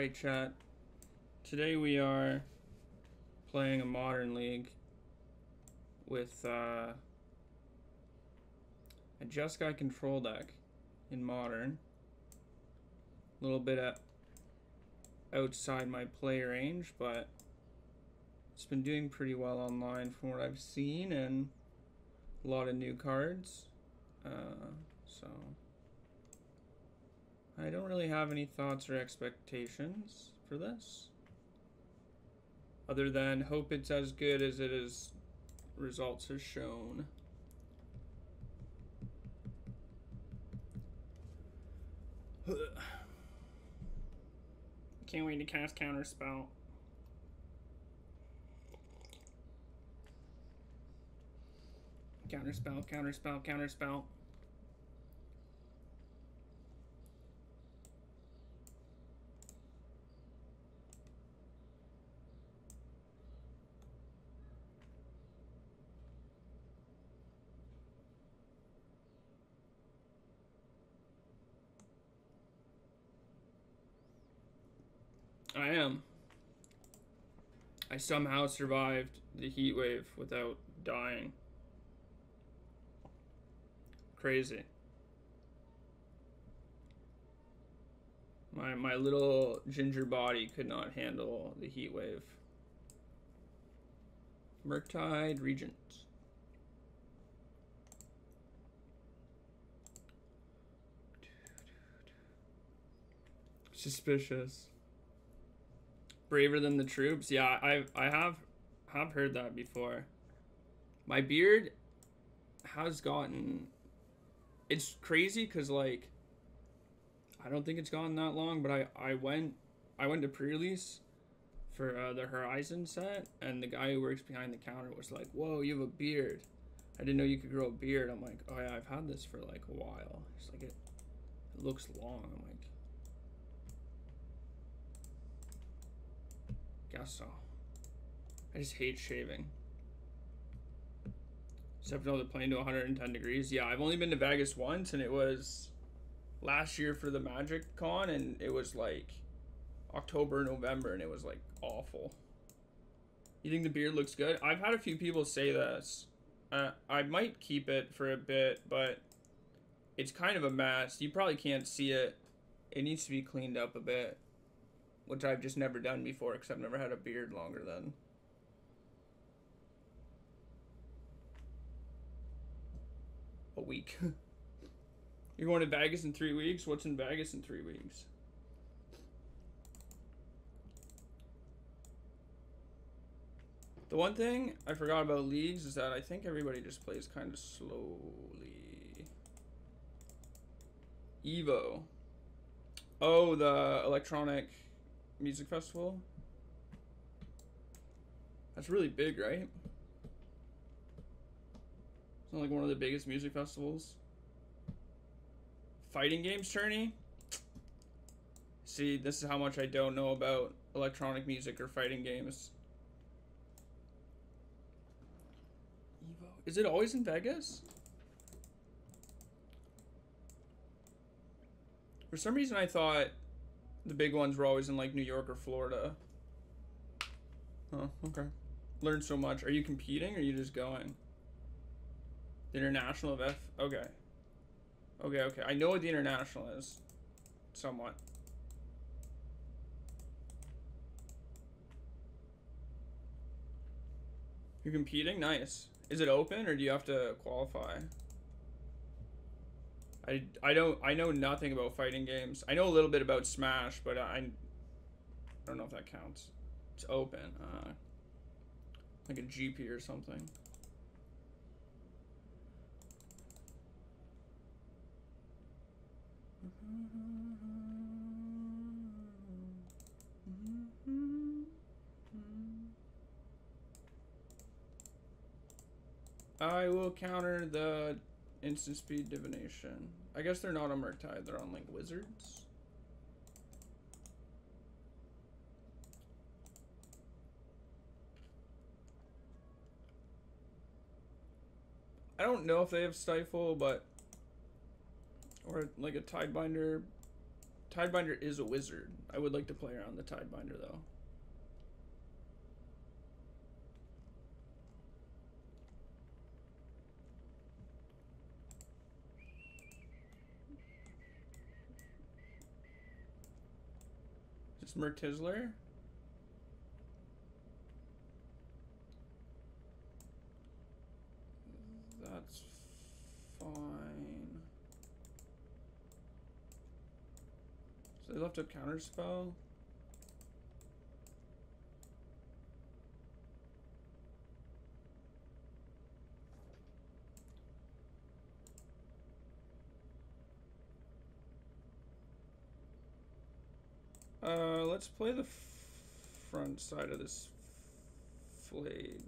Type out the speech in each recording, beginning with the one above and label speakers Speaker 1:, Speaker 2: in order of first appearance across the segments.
Speaker 1: Alright, chat. Today we are playing a modern league with a JESKAI control deck in modern. A little bit outside my play range, but it's been doing pretty well online from what I've seen, and a lot of new cards. So I don't really have any thoughts or expectations for this, other than hope it's as good as it is results have shown. Can't wait to cast Counterspell. Counterspell, Counterspell, Counterspell. I am. I somehow survived the heat wave without dying. Crazy. My little ginger body could not handle the heat wave. Murktide Regent. Suspicious. Braver than the troops. Yeah, I have heard that before. My beard has gotten, it's crazy because, like, I don't think it's gotten that long, but I went to pre-release for the Horizon set, and the guy who works behind the counter was like, "Whoa, you have a beard. I didn't know you could grow a beard." I'm like, "Oh yeah, I've had this for like a while." It's like it looks long. I'm like, guess so. I just hate shaving. Except for the plane to 110 degrees. Yeah, I've only been to Vegas once, and it was last year for the Magic Con, and it was like October, November, and it was like awful. You think the beard looks good? I've had a few people say this. I might keep it for a bit, but it's kind of a mess. You probably can't see it. It needs to be cleaned up a bit, which I've just never done before, because I've never had a beard longer than a week. You're going to Vegas in 3 weeks? What's in Vegas in 3 weeks? The one thing I forgot about leagues is that I think everybody just plays kind of slowly. Evo. Oh, the electronic music festival. That's really big, right? It's not like one of the biggest music festivals. Fighting games tourney? See, this is how much I don't know about electronic music or fighting games. Evo. Is it always in Vegas? For some reason I thought the big ones were always in like New York or Florida. Oh, okay. Learned so much. Are you competing or are you just going? The international of F? Okay. Okay. I know what the international is. Somewhat. You're competing? Nice. Is it open or do you have to qualify? I know nothing about fighting games. I know a little bit about Smash, but I don't know if that counts. It's open. Like a GP or something. I will counter the instant speed divination. I guess they're not on Murktide, they're on like wizards. I don't know if they have Stifle, but or like a Tidebinder Tidebinder is a wizard. I would like to play around the Tidebinder though. Is this Mertisler? That's fine. So they left a counterspell. Let's play the front side of this flage.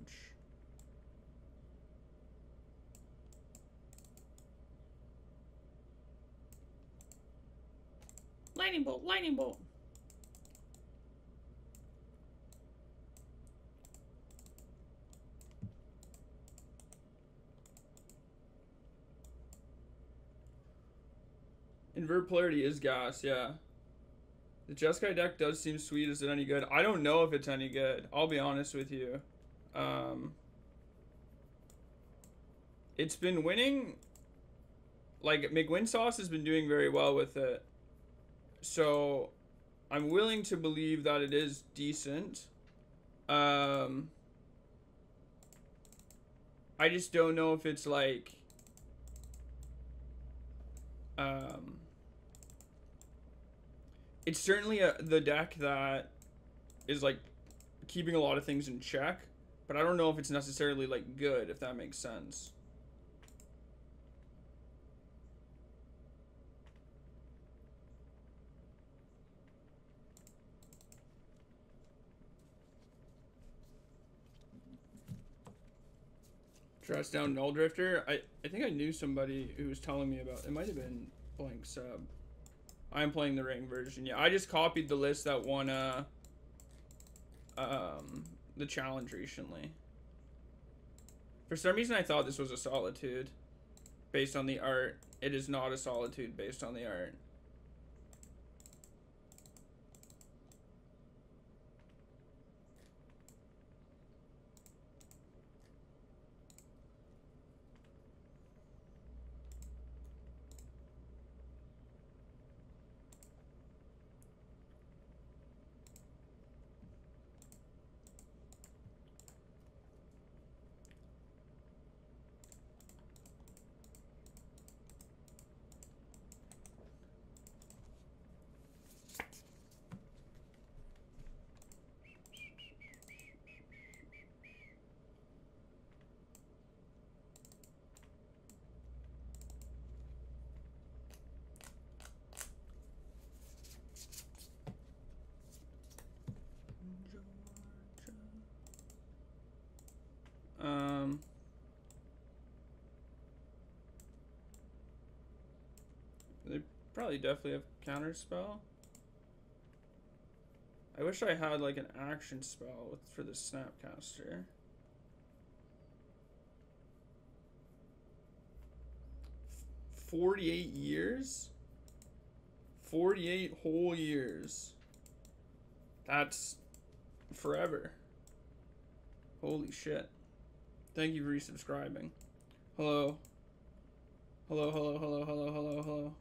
Speaker 1: Lightning bolt, lightning bolt. Invert polarity is gas, yeah. The Jeskai deck does seem sweet. Is it any good? I don't know if it's any good. I'll be honest with you. It's been winning. Like, McWinsauce has been doing very well with it. So, I'm willing to believe that it is decent. I just don't know if it's like... it's certainly the deck that is like keeping a lot of things in check, but I don't know if it's necessarily like good, if that makes sense. Dress down Null Drifter. I think I knew somebody who was telling me about it. Might have been Blank Sub. I'm playing the Ring version. Yeah, I just copied the list that won the challenge recently. For some reason I thought this was a Solitude based on the art. It is not a Solitude based on the art. They probably definitely have counterspell. I wish I had like an action spell for the Snapcaster. $48 years? 48 whole years. That's forever. Holy shit. Thank you for resubscribing. Hello. Hello, hello, hello, hello, hello, hello.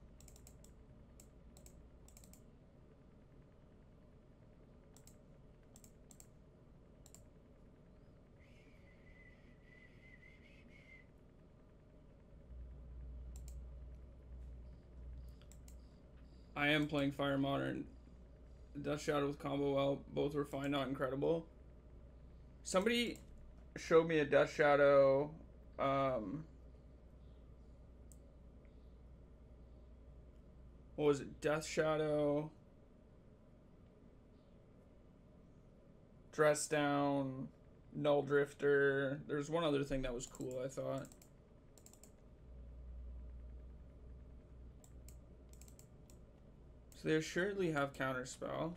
Speaker 1: I am playing Fire Modern. Death Shadow with combo well. Both were fine, not incredible. Somebody showed me a Death Shadow. What was it? Death Shadow. Dress Down. Null Drifter. There's one other thing that was cool, I thought. So they assuredly have counterspell.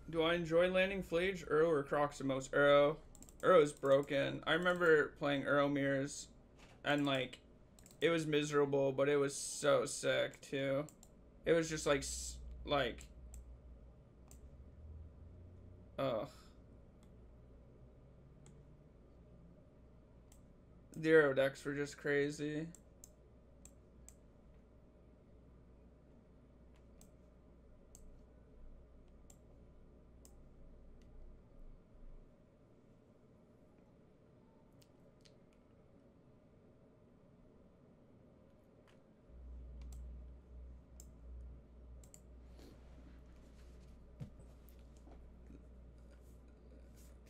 Speaker 1: Do I enjoy landing Flage, Uro, or Crocs the most? Uro. Uro's broken. I remember playing Uro mirrors, and like, it was miserable, but it was so sick too. It was just like, ugh. The Uro decks were just crazy.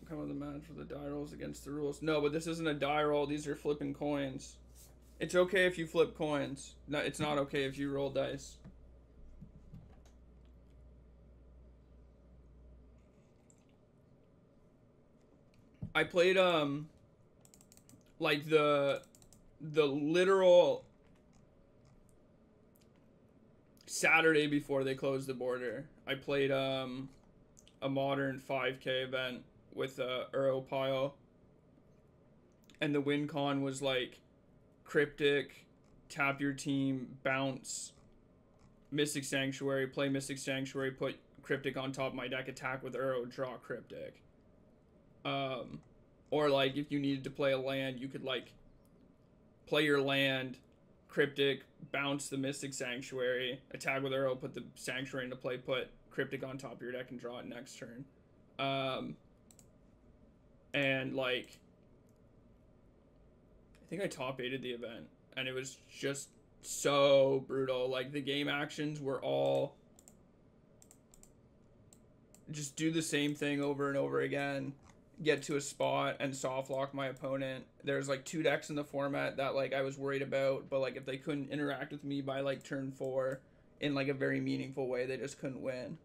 Speaker 1: Come with the match for the die rolls against the rules. No, but this isn't a die roll. These are flipping coins. It's okay if you flip coins. No, it's not okay if you roll dice. I played like the literal Saturday before they closed the border. I played a modern 5K event with Uro pile, and the win con was like Cryptic, tap your team, bounce, Mystic Sanctuary, play Mystic Sanctuary, put Cryptic on top of my deck, attack with Uro, draw Cryptic. Or like if you needed to play a land, you could like play your land, Cryptic, bounce the Mystic Sanctuary, attack with Uro, put the Sanctuary into play, put Cryptic on top of your deck and draw it next turn. And like, I think I top 8'd the event, and it was just so brutal. Like, the game actions were all just do the same thing over and over again, get to a spot and soft lock my opponent. There's like 2 decks in the format that like I was worried about, but like if they couldn't interact with me by like turn 4 in like a very meaningful way, they just couldn't win.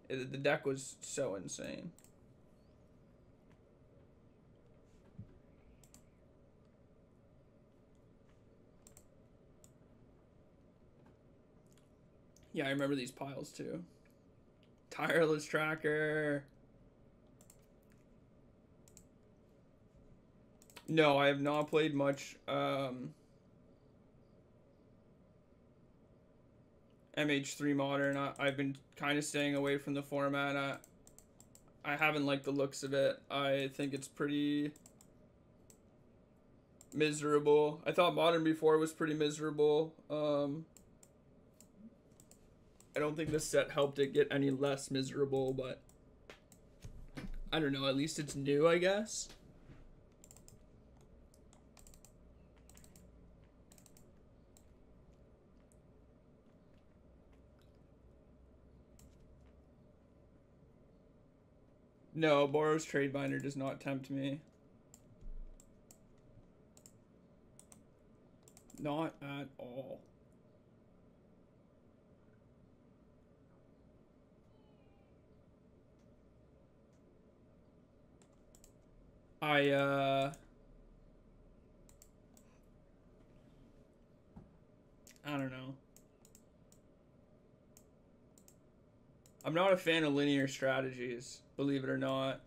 Speaker 1: The deck was so insane. Yeah, I remember these piles too. Tireless Tracker. No, I have not played much MH3 Modern. I've been kind of staying away from the format. I haven't liked the looks of it. I think it's pretty miserable. I thought Modern before was pretty miserable. I don't think this set helped it get any less miserable, but I don't know. At least it's new, I guess. No, Boros Tradebinder does not tempt me. Not at all. I don't know. I'm not a fan of linear strategies, believe it or not.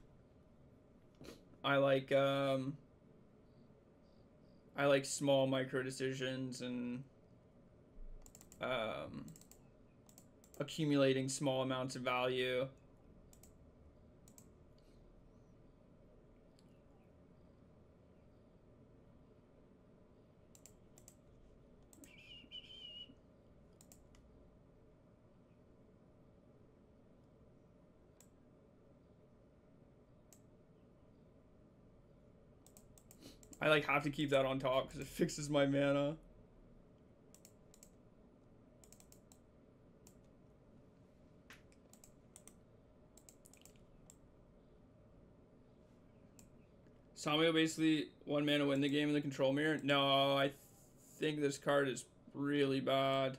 Speaker 1: I like small micro decisions and accumulating small amounts of value. I like have to keep that on top because it fixes my mana. Samio basically 1 mana win the game in the control mirror. No, I think this card is really bad.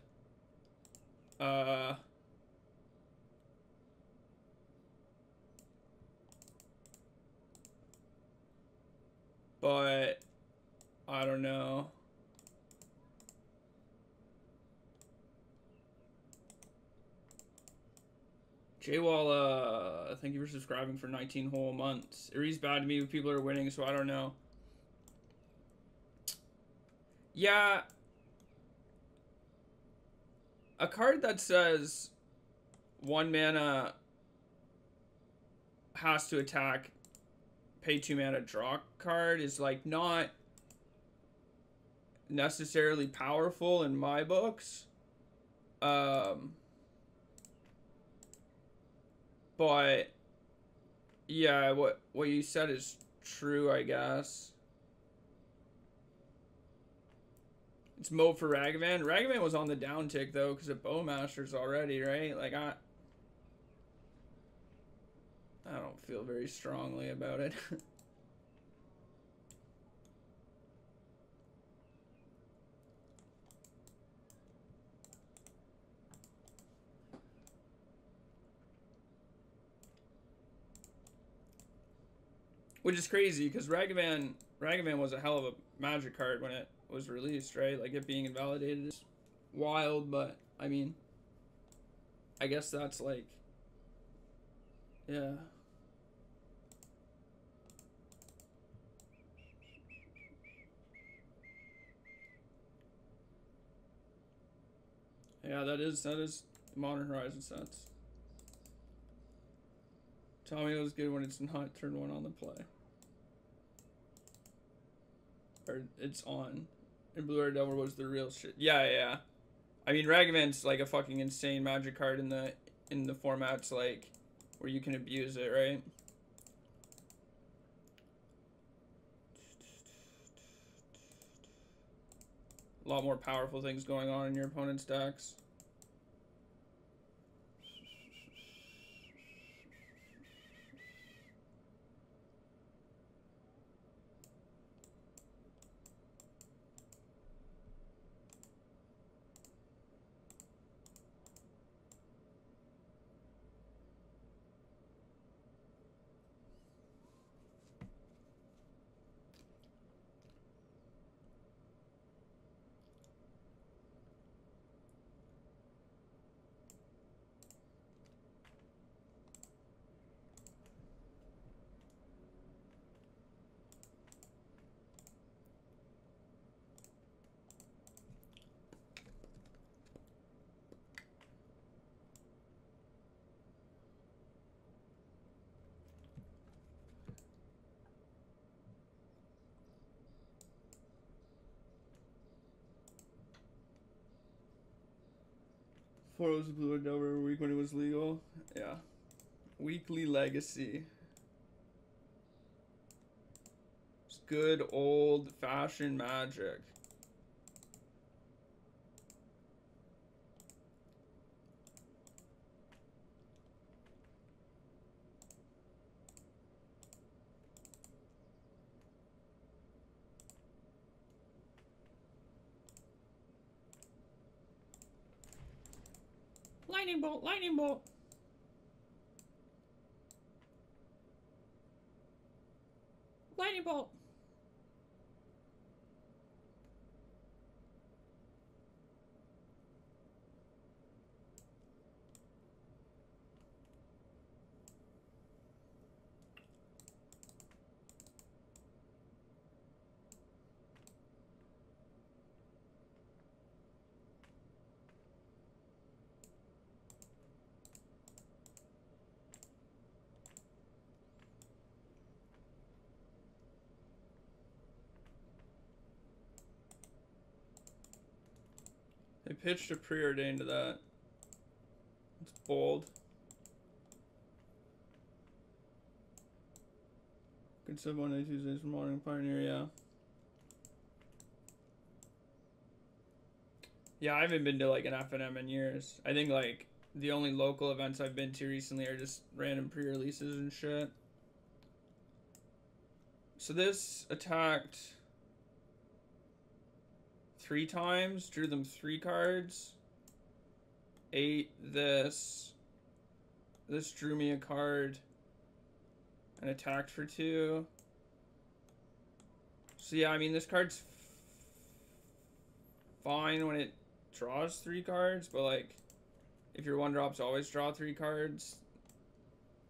Speaker 1: But I don't know. J-Wall, thank you for subscribing for 19 whole months. It reads bad to me when people are winning, so I don't know. Yeah. A card that says 1 mana has to attack, pay 2 mana, draw card is like not necessarily powerful in my books. But yeah, what you said is true, I guess. It's Mo for Ragavan. Ragavan was on the downtick though because of Bowmasters already, right? Like I don't feel very strongly about it. Which is crazy because Ragavan was a hell of a Magic card when it was released, right? Like it being invalidated is wild, but I mean, I guess that's like, yeah. Yeah, that is Modern Horizon sets. Tommy was good when it's not turn 1 on the play. Or it's on. And Blue Air Devil was the real shit. Yeah. I mean, Ragavan's like a fucking insane Magic card in the formats like where you can abuse it, right? A lot more powerful things going on in your opponent's decks. Before it was Blue and Dover week when it was legal. Yeah. Weekly Legacy. It's good old fashioned Magic. Lightning bolt, lightning bolt. Lightning bolt. They pitched a preordained to that. It's bold. Good sub Monday, Tuesdays for Modern Pioneer, yeah. Yeah, I haven't been to like an FNM in years. I think like the only local events I've been to recently are just random pre-releases and shit. So this attacked 3 times, drew them 3 cards, ate this. This drew me a card and attacked for 2. So yeah, I mean this card's fine when it draws 3 cards, but like if your 1-drops always draw 3 cards,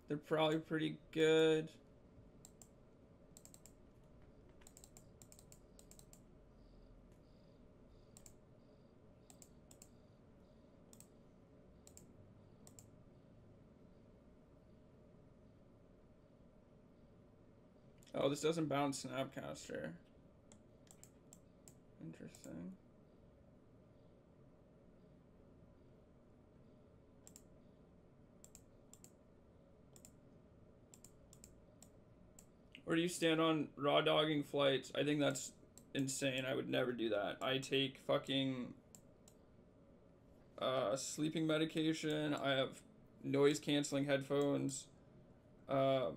Speaker 1: they're probably pretty good. Oh, this doesn't bounce Snapcaster. Interesting. Where do you stand on raw dogging flights? I think that's insane. I would never do that. I take fucking sleeping medication. I have noise canceling headphones. I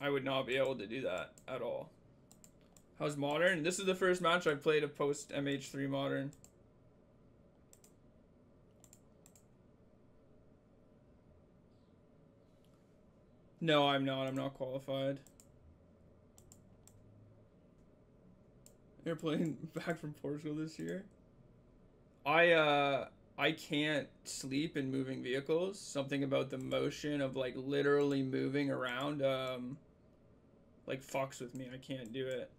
Speaker 1: would not be able to do that at all. How's Modern? This is the first match I've played of post MH3 Modern. No, I'm not. I'm not qualified. You're playing back from Portugal this year? I can't sleep in moving vehicles. Something about the motion of like literally moving around like fucks with me. I can't do it.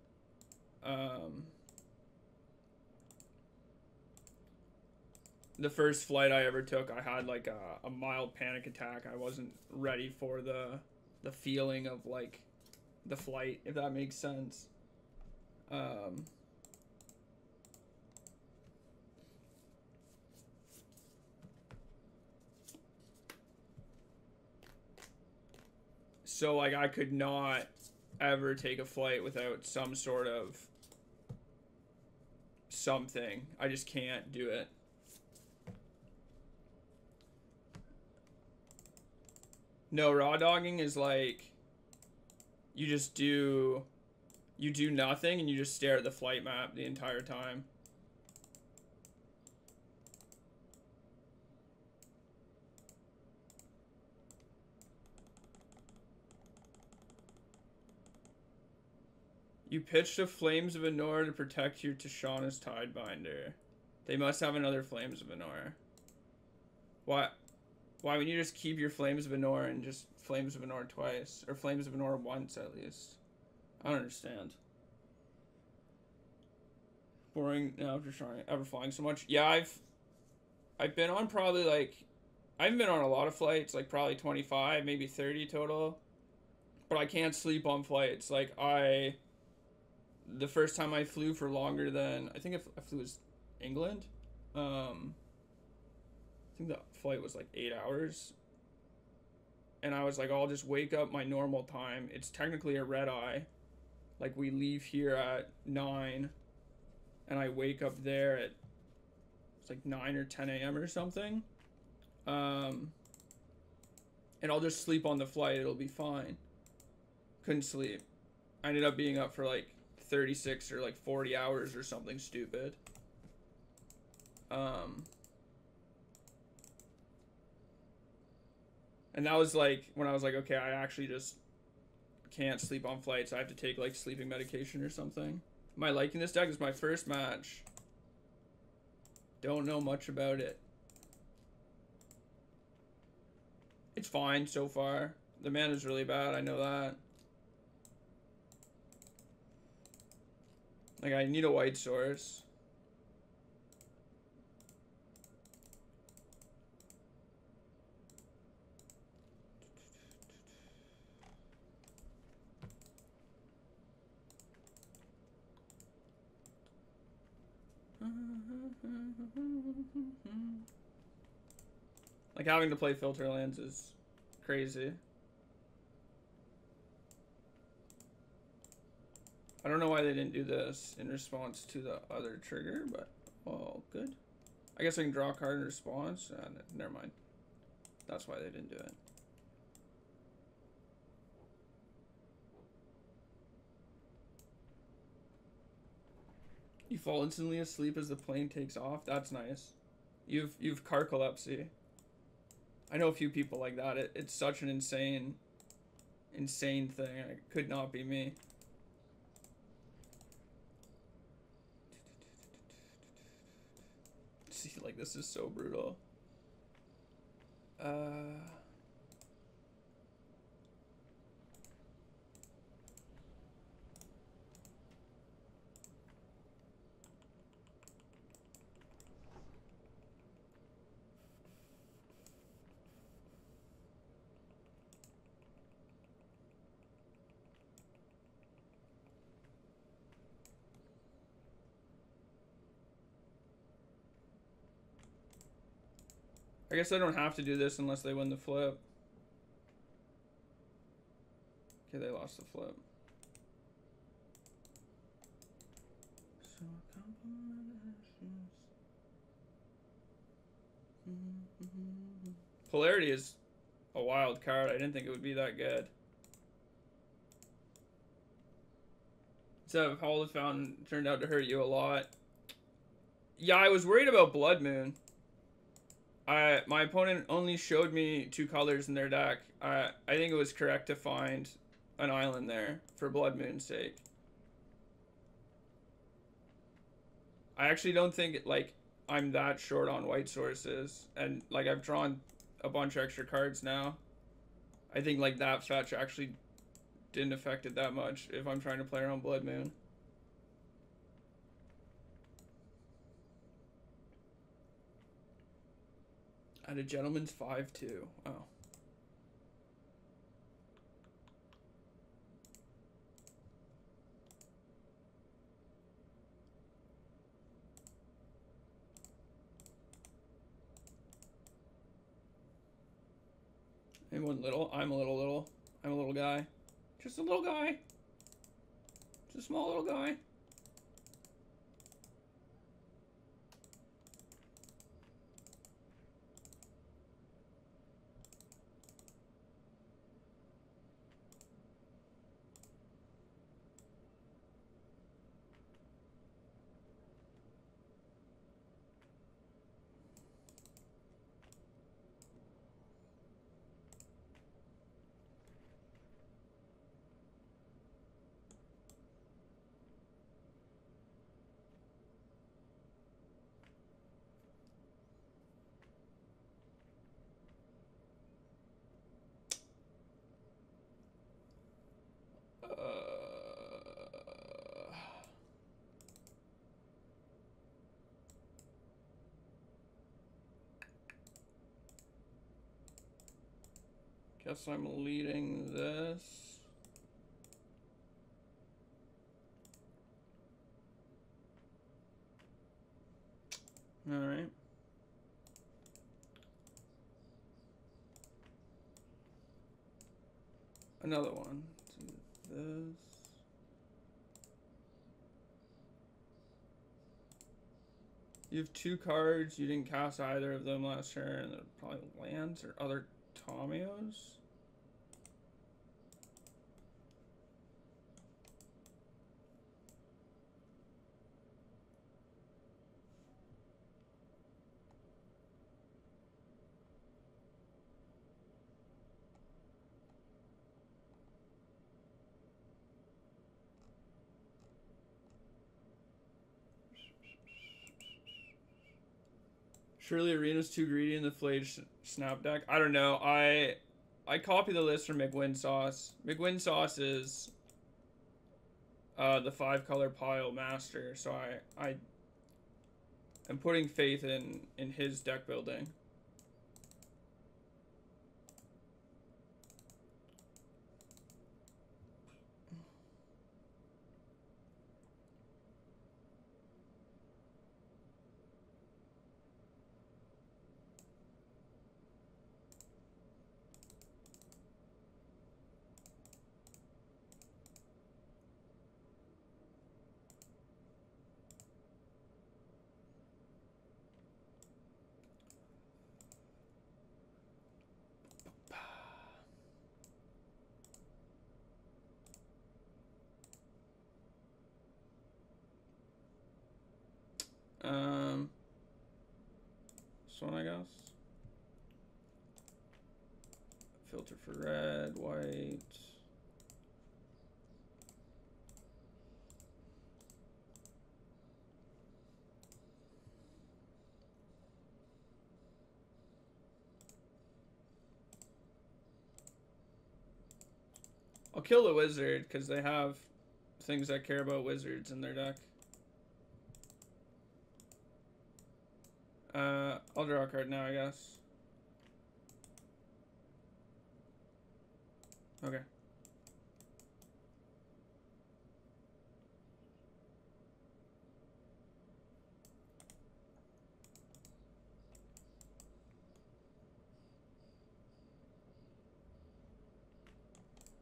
Speaker 1: The first flight I ever took, I had like a mild panic attack. I wasn't ready for the feeling of like the flight, if that makes sense. So like I could not ever take a flight without some sort of something. I just can't do it. No, raw dogging is like you do nothing and you just stare at the flight map the entire time. You pitched a Flames of Anor to protect your Tishana's Tidebinder. They must have another Flames of Anor. Why would you just keep your Flames of Anor and just Flames of Anor twice? Or Flames of Anor once, at least. I don't understand. Boring now after ever flying so much. Yeah, I've been on probably like... I haven't been on a lot of flights, like probably 25, maybe 30 total. But I can't sleep on flights. Like, the first time I flew for longer than... I think I flew was England. I think the flight was like 8 hours. And I was like, I'll just wake up my normal time. It's technically a red eye. Like, we leave here at 9. And I wake up there at... It's like 9 or 10 a.m. or something. And I'll just sleep on the flight. It'll be fine. Couldn't sleep. I ended up being up for like 36 or like 40 hours or something stupid. And that was like when I was like, okay, I actually just can't sleep on flights. I have to take like sleeping medication or something. Am I liking this deck? It's my first match. Don't know much about it. It's fine so far. The mana is really bad, I know that. Like, I need a white source. Like, having to play filter lands is crazy. I don't know why they didn't do this in response to the other trigger, but well, good. I guess I can draw a card in response. Never mind. That's why they didn't do it. You fall instantly asleep as the plane takes off. That's nice. You've carcolepsy. I know a few people like that. It's such an insane thing. It could not be me. See, like, this is so brutal. I guess I don't have to do this unless they win the flip. Okay, they lost the flip. Polarity is a wild card. I didn't think it would be that good. So Hall of Fountain turned out to hurt you a lot. Yeah, I was worried about Blood Moon. My opponent only showed me 2 colors in their deck. I think it was correct to find an island there for Blood Moon's sake. I actually don't think like I'm that short on white sources, and like I've drawn a bunch of extra cards now. I think like that fetch actually didn't affect it that much if I'm trying to play around Blood Moon. At a gentleman's 5-2. Oh. Anyone little? I'm a little. I'm a little guy. Just a little guy. Just a small little guy. Guess I'm leading this. All right. Another one. Do this. You have 2 cards. You didn't cast either of them last turn. They're probably lands or other Tamios. Surely Arena's too greedy in the flayed snap deck. I don't know. I copy the list from McWin Sauce. McWin Sauce is the 5-color pile master, so I am putting faith in his deck building. this one, I guess. Filter for red, white. I'll kill the wizard because they have things that care about wizards in their deck. I'll draw a card now, I guess. Okay.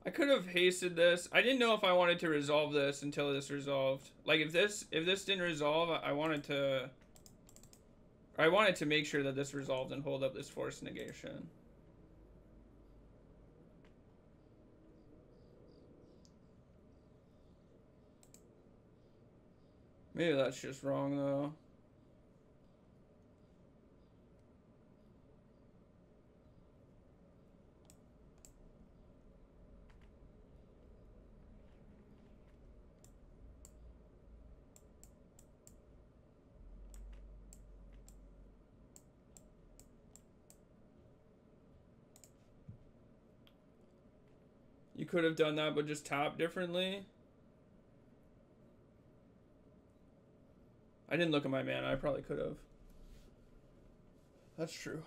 Speaker 1: I could have hasted this. I didn't know if I wanted to resolve this until this resolved. Like if this didn't resolve, I wanted to make sure that this resolved and hold up this force negation. Maybe that's just wrong though. You could have done that, but just tap differently. I didn't look at my mana. I probably could have. That's true.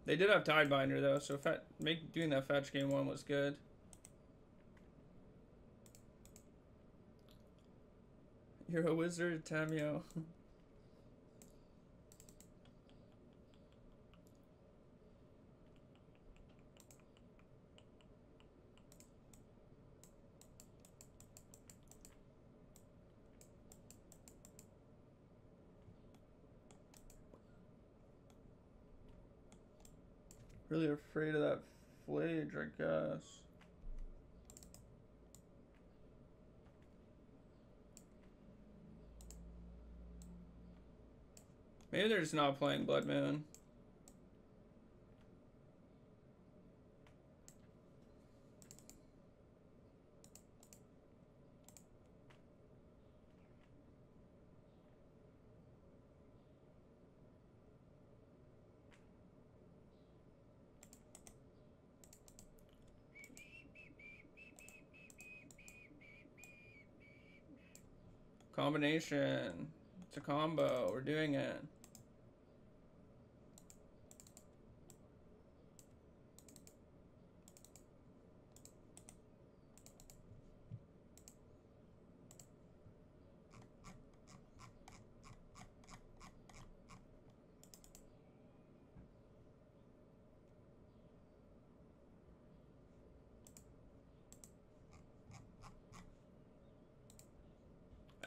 Speaker 1: They did have Tidebinder though, so doing that fetch game 1 was good. You're a wizard, Tamio. Really afraid of that Flage, I guess. Maybe they're just not playing Blood Moon. Combination. It's a combo. We're doing it.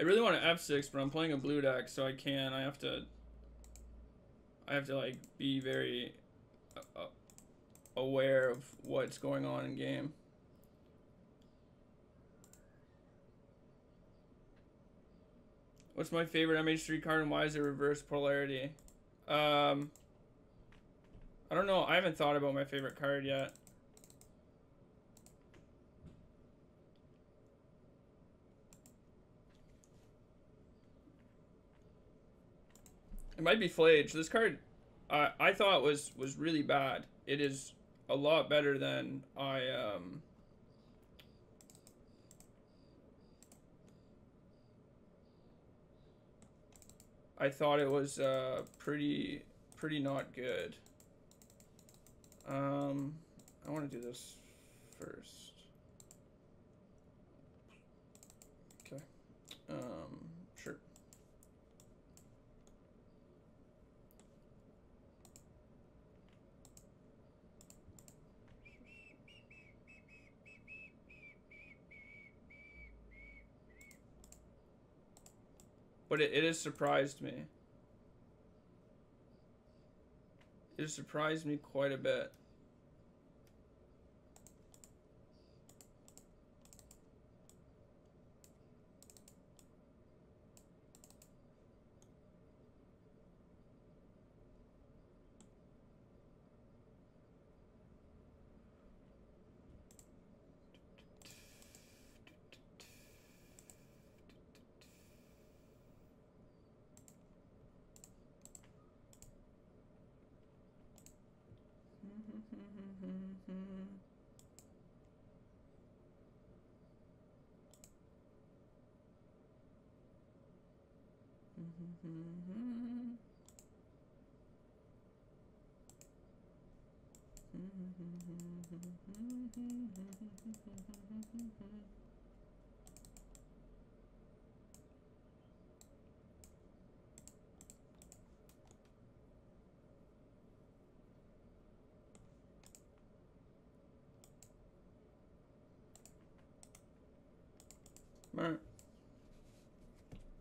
Speaker 1: I really want to F6, but I'm playing a blue deck, so I can't. I have to like be very aware of what's going on in game. What's my favorite MH3 card and why is it reverse polarity? I don't know. I haven't thought about my favorite card yet. It might be Flage. This card, I thought was really bad. It is a lot better than I thought it was pretty not good. I want to do this first. Okay. Sure. But it has surprised me. It has surprised me quite a bit.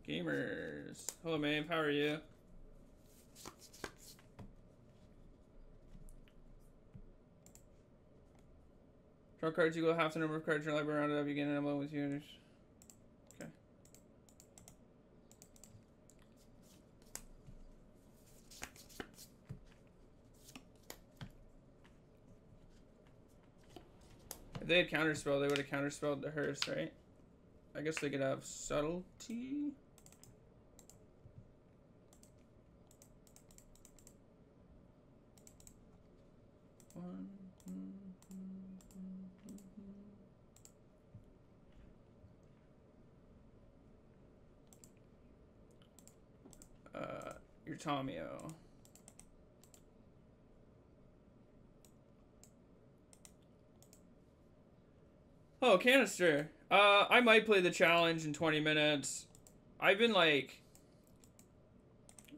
Speaker 1: Gamers. Hello, Maeve. How are you? Draw cards equal half the number of cards in your library. Rounded up, you get an emblem with you. Okay. If they had counterspell, they would have counterspelled the hearse, right? I guess they could have subtlety. Your Tomio. Oh, canister. I might play the challenge in 20 minutes. I've been like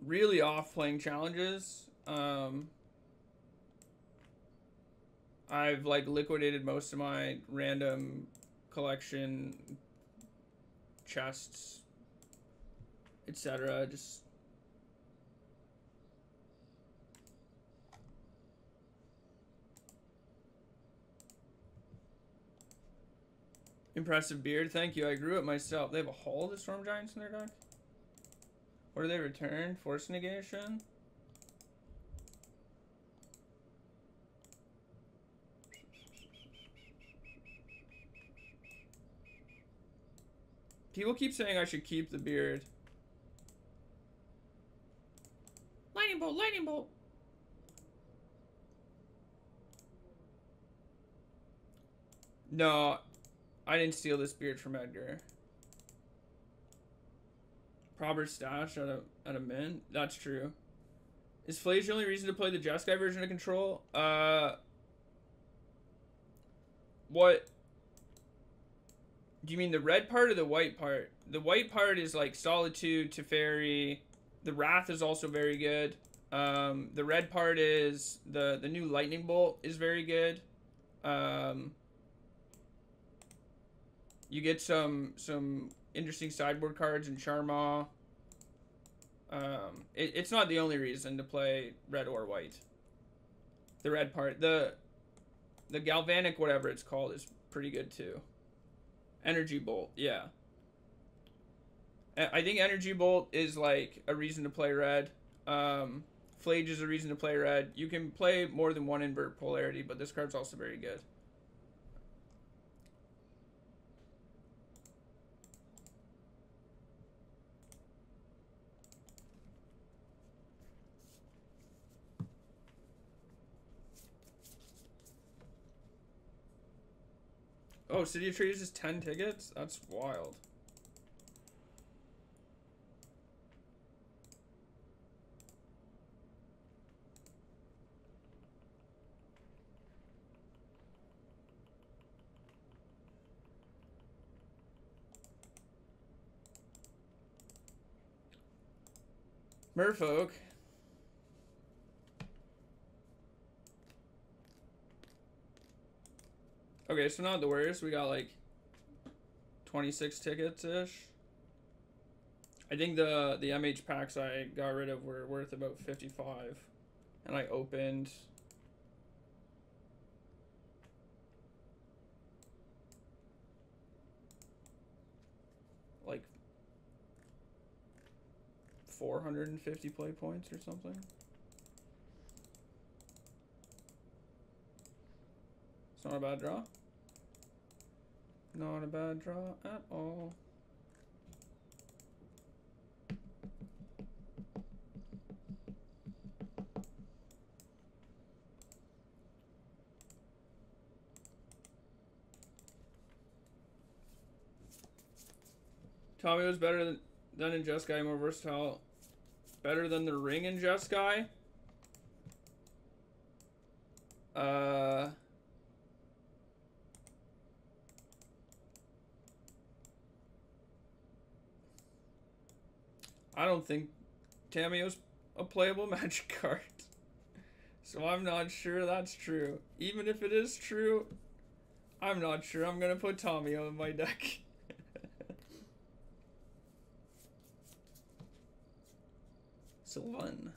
Speaker 1: really off playing challenges. I've like liquidated most of my random collection chests, etc. Just impressive beard. Thank you. I grew it myself. They have a Hall of the Storm Giants in their deck. What do they return? Force negation. People keep saying I should keep the beard. Lightning bolt, lightning bolt. No, I didn't steal this beard from Edgar. Proper stash at a mint. That's true. Is Flage the only reason to play the JESKAI version of Control? What? Do you mean the red part or the white part? The white part is like Solitude, Teferi. The Wrath is also very good. The red part is the new Lightning Bolt is very good. You get some interesting sideboard cards in Charmaw. It's not the only reason to play red or white. The red part, the Galvanic whatever it's called is pretty good too. Energy Bolt, yeah. I think Energy Bolt is like a reason to play red. Flage is a reason to play red. You can play more than one invert polarity, but this card's also very good. Oh, City of Trees is 10 tickets? That's wild. Merfolk. Okay, so not the worst. We got like 26 tickets-ish. I think the MH packs I got rid of were worth about 55. And I opened... like 450 play points or something. It's not a bad draw. Not a bad draw at all. Tommy was better than in JESKAI, more versatile. Better than the ring in JESKAI? I don't think Tamiyo's a playable magic card. So I'm not sure that's true. Even if it is true, I'm not sure I'm gonna put Tamiyo in my deck. Sylvan.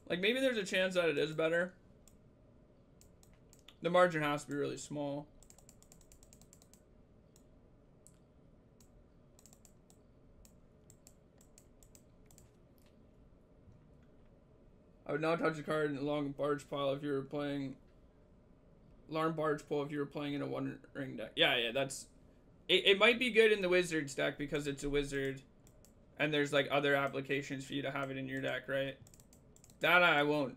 Speaker 1: Like, maybe there's a chance that it is better. The margin has to be really small. I would not touch a card in a long barge pile if you were playing... Alarm barge pull if you were playing in a one ring deck. Yeah, that's... It might be good in the Wizards deck because it's a wizard. And there's, like, other applications for you to have it in your deck, right? That I won't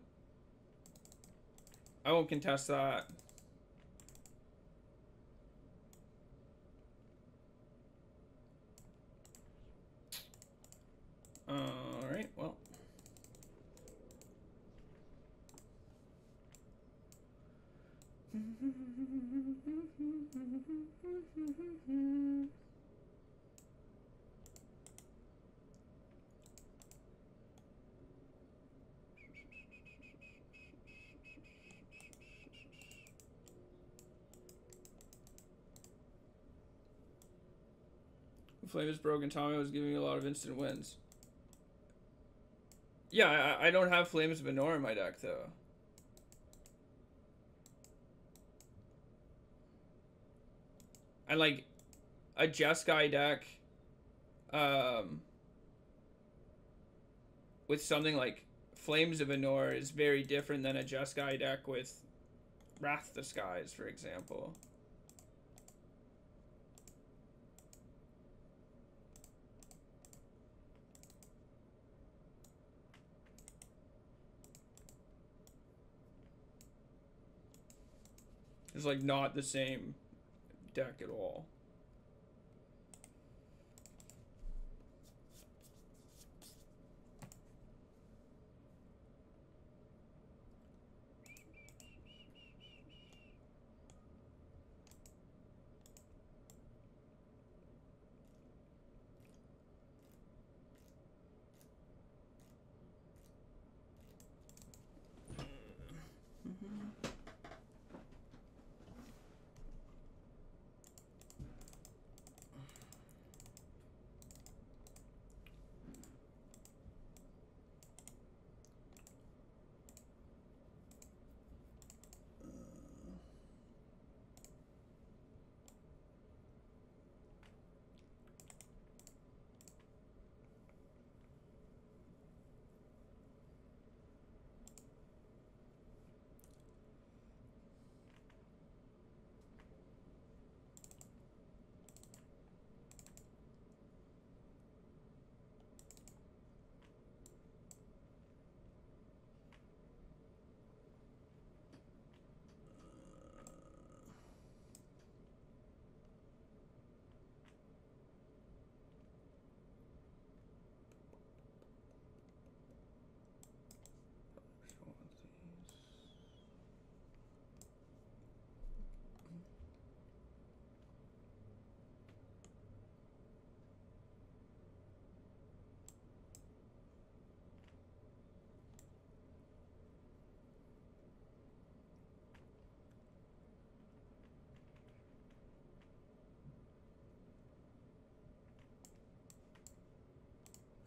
Speaker 1: contest that. Alright, well. Flame is broken. Tommy was giving you a lot of instant wins. Yeah, I don't have Flames of Venor in my deck, though. And, like, a JESKAI deck, with something like Flames of Venor is very different than a JESKAI deck with Wrath the Skies, for example. It's like not the same deck at all.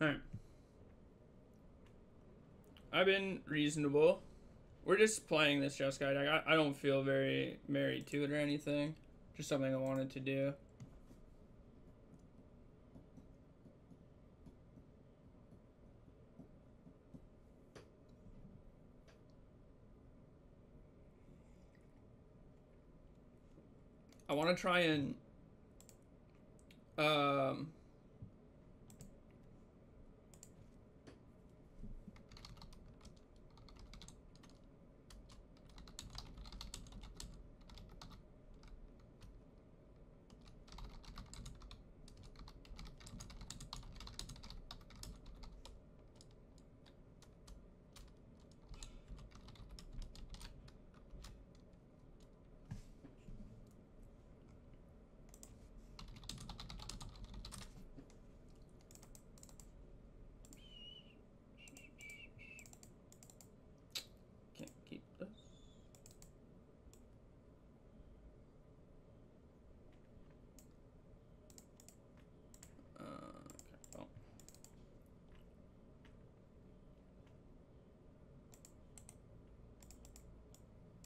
Speaker 1: Alright. I've been reasonable. We're just playing this JESKAI deck. I don't feel very married to it or anything. Just something I wanted to do. I want to try and can't keep this. Okay. Oh.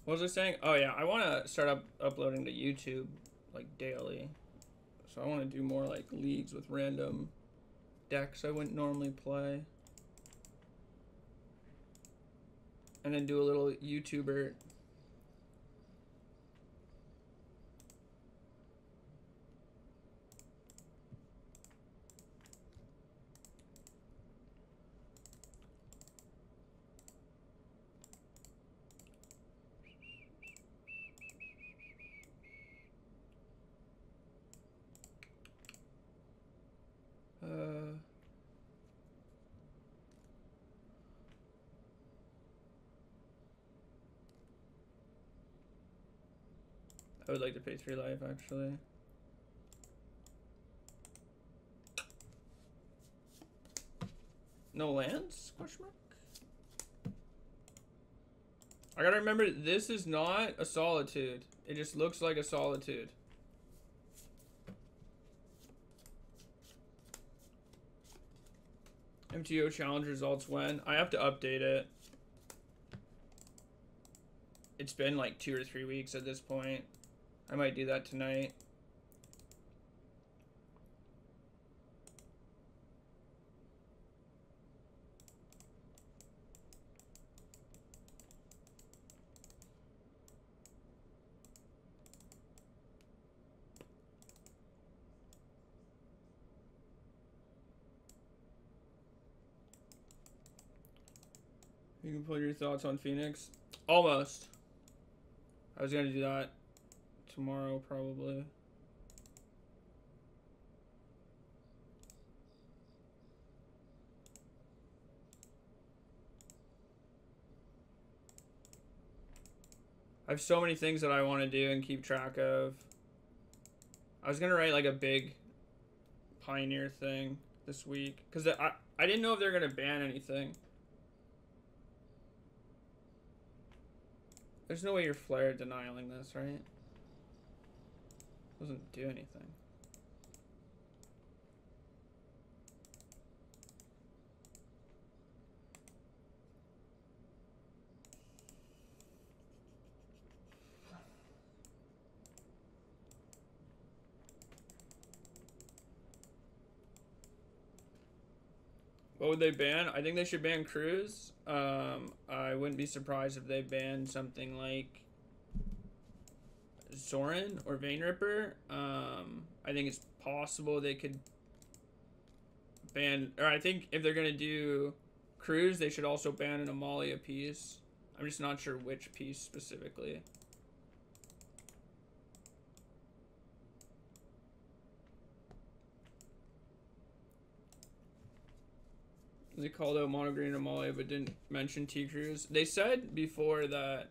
Speaker 1: What was I saying? Oh yeah, I want to start uploading to YouTube like daily. So I want to do more like leagues with random decks I wouldn't normally play. And then do a little YouTuber. I would like to pay 3 life actually. No lands? Question mark? I gotta remember, this is not a solitude. It just looks like a solitude. MTO challenge results when? I have to update it. It's been like 2 or 3 weeks at this point. I might do that tonight. You can put your thoughts on Phoenix. Almost. I was gonna do that tomorrow probably. I have so many things that I want to do and keep track of. I was gonna write like a big Pioneer thing this week because I didn't know if they're gonna ban anything. There's no way you're flare denying this, right? Doesn't do anything. What would they ban? I think they should ban Cruise. I wouldn't be surprised if they banned something like Zoran or Vein Ripper. I think it's possible they could ban, or I think if they're gonna do Cruise, they should also ban an Amalia piece. I'm just not sure which piece specifically. They called out Mono Green and Amalia but didn't mention T-Cruise. They said before that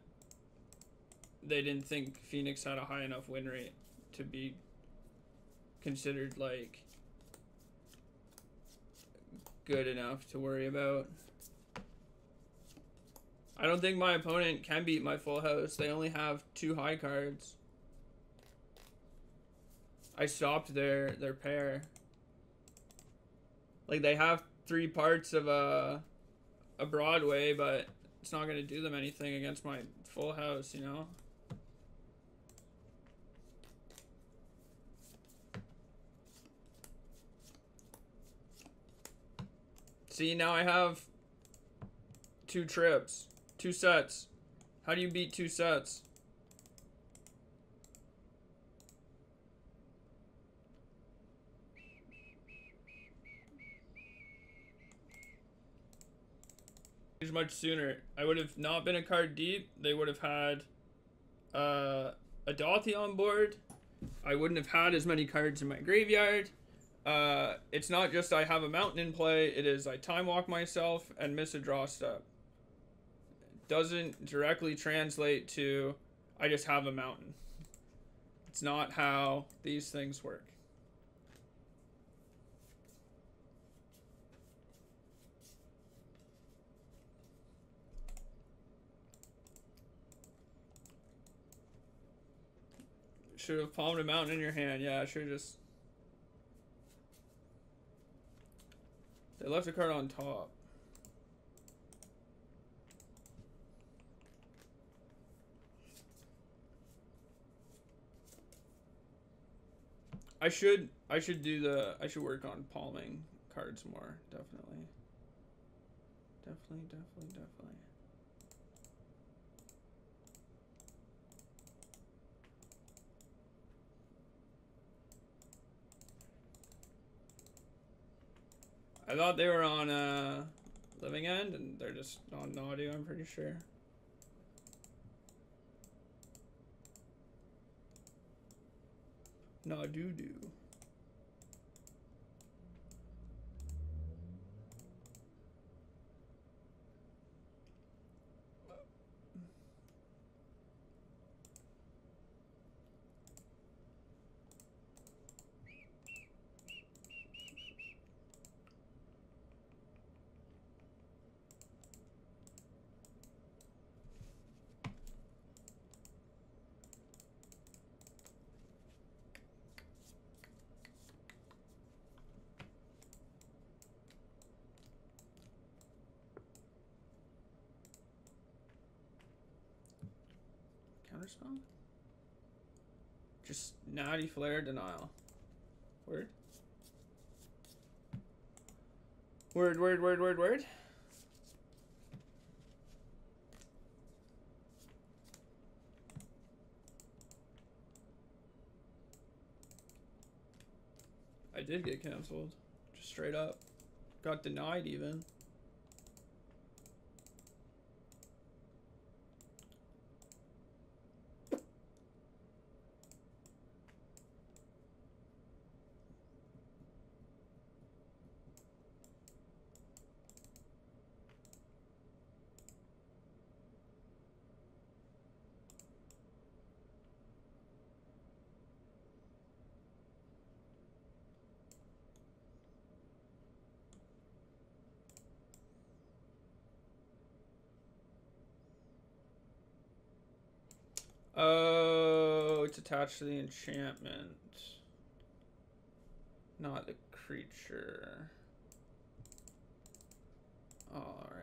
Speaker 1: they didn't think Phoenix had a high enough win rate to be considered like good enough to worry about. I don't think my opponent can beat my full house. They only have 2 high cards. I stopped their pair. Like they have 3 parts of a Broadway, but it's not gonna do them anything against my full house, you know? See, now I have 2 trips, 2 sets. How do you beat 2 sets? Much sooner. I would have not been a card deep. They would have had a Dothi on board. I wouldn't have had as many cards in my graveyard. It's not just I have a mountain in play. It is I time walk myself and miss a draw step. It doesn't directly translate to I just have a mountain. It's not how these things work. Should have palmed a mountain in your hand. Yeah, I should have just... They left a card on top. I should work on palming cards more, definitely. Definitely. I thought they were on Living End, and they're just on Naughty, I'm pretty sure. Nah, doo-doo. Counterspell? Just Natty Flare Denial. Word? Word. I did get canceled. Just straight up. Got denied even. Oh, it's attached to the enchantment, not the creature. All right.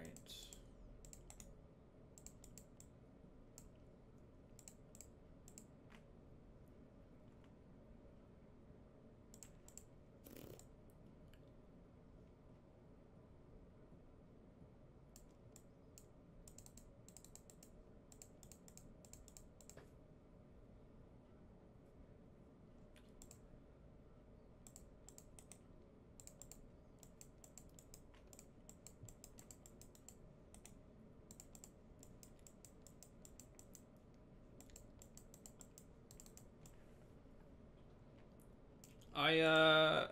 Speaker 1: I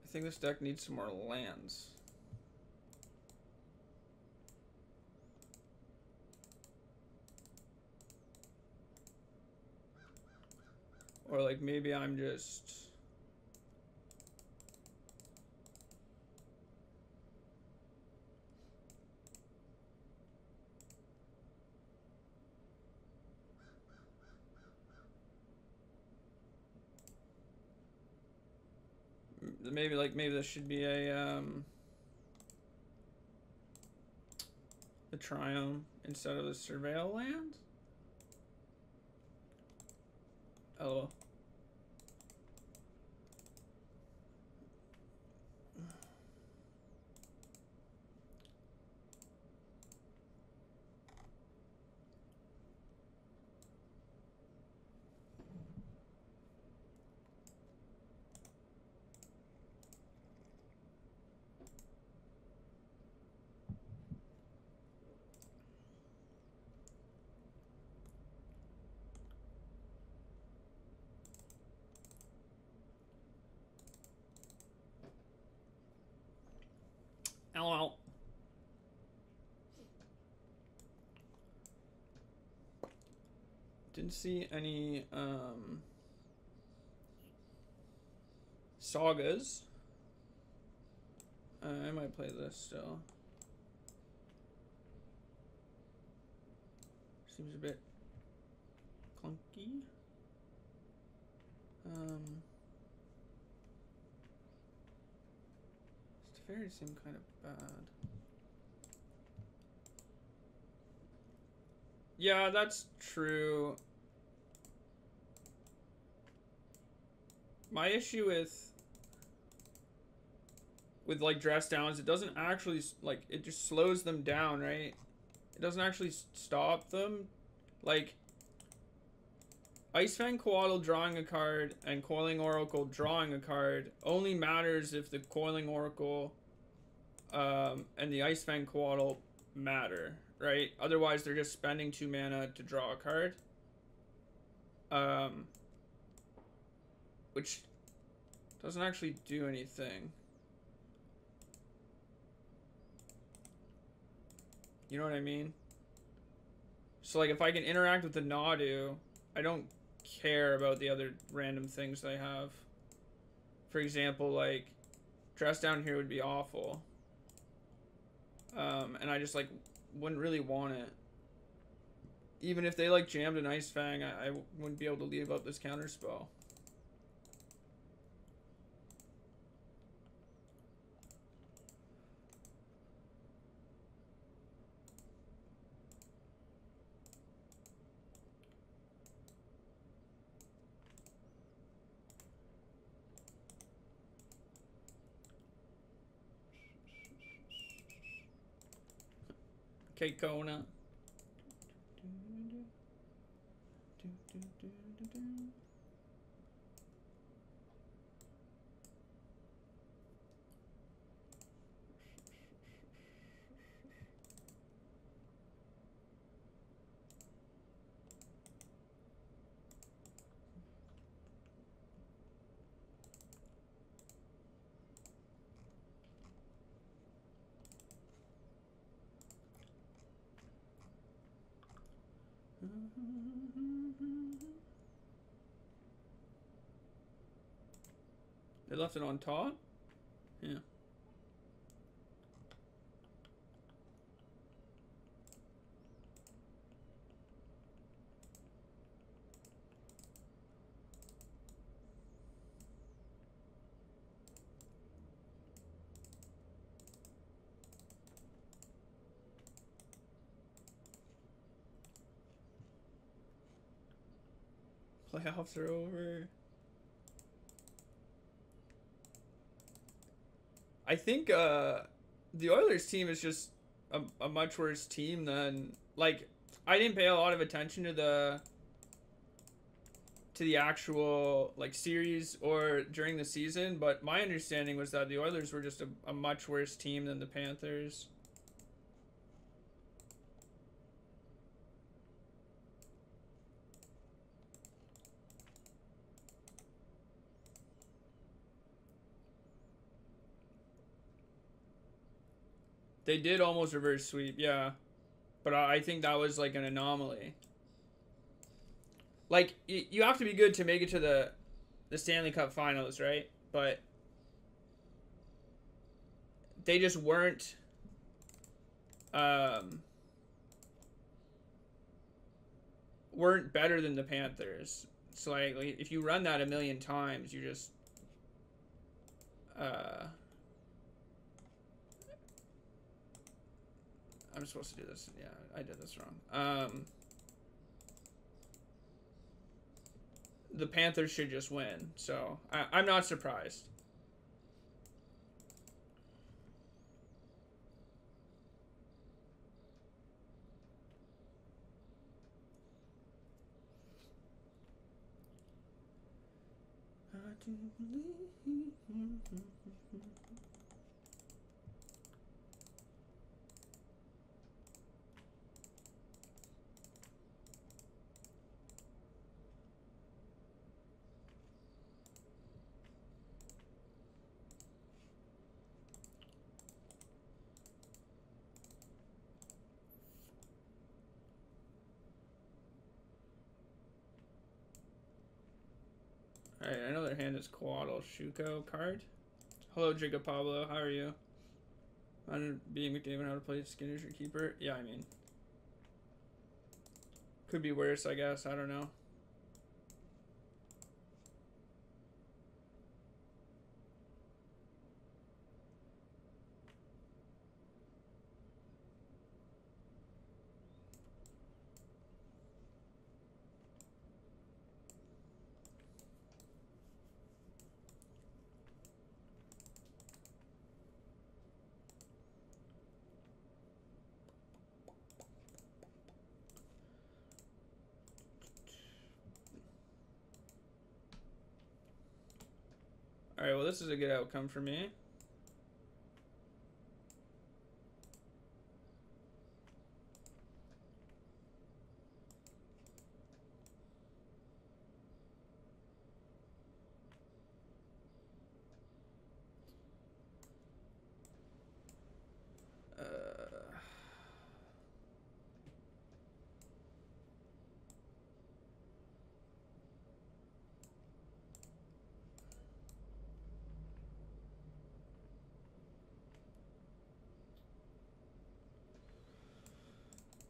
Speaker 1: think this deck needs some more lands. Or like maybe I'm just... maybe this should be a the triome instead of the surveil land. Oh. Hello. Didn't see any sagas. I might play this still. Seems a bit clunky. Stefaris seem kind of bad. Yeah, that's true. My issue with like dress downs, it doesn't actually, like, it just slows them down, right? It doesn't actually stop them. Like, Icefang Coatl drawing a card and Coiling Oracle drawing a card only matters if the Coiling Oracle and the Icefang Coatl matter, right? Otherwise, they're just spending 2 mana to draw a card. Which doesn't actually do anything. You know what I mean? So, like, if I can interact with the Nadu, I don't care about the other random things they have. For example, like, dress down here would be awful. And I just, like, wouldn't really want it. Even if they, like, jammed an Icefang, I wouldn't be able to leave out this counterspell. Okay, Kona. They left it on top? Yeah. Playoffs are over. I think the Oilers team is just a much worse team than, like, I didn't pay a lot of attention to the actual, like, series or during the season, but my understanding was that the Oilers were just a much worse team than the Panthers. They did almost reverse sweep, yeah. But I think that was, like, an anomaly. Like, you have to be good to make it to the Stanley Cup Finals, right? But they just weren't better than the Panthers. So, like, if you run that a million times, you just I'm supposed to do this. Yeah, I did this wrong. The Panthers should just win, so I'm not surprised. Alright, I know their hand is Coatl Shuko card. Hello, Jacob Pablo. How are you? I didn't beat McDavid how to play Skinner's your keeper. Yeah, I mean, could be worse, I guess. I don't know. Alright, well, this is a good outcome for me.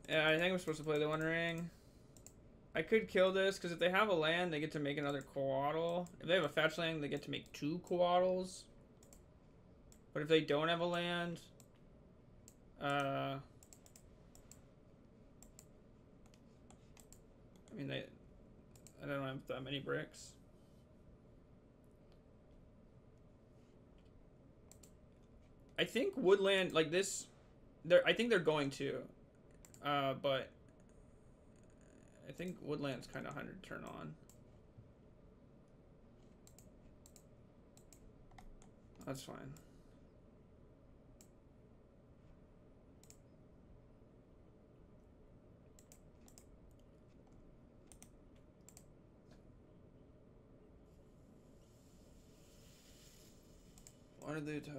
Speaker 1: Yeah, I think I'm supposed to play the One Ring. I could kill this, because if they have a land, they get to make another Coatl. If they have a fetch land, they get to make 2 Coatls. But if they don't have a land... I mean, I don't have that many bricks. I think Woodland, like this... I think they're going to. But I think Woodland's kind of 100 turn on. That's fine. Why did they attack?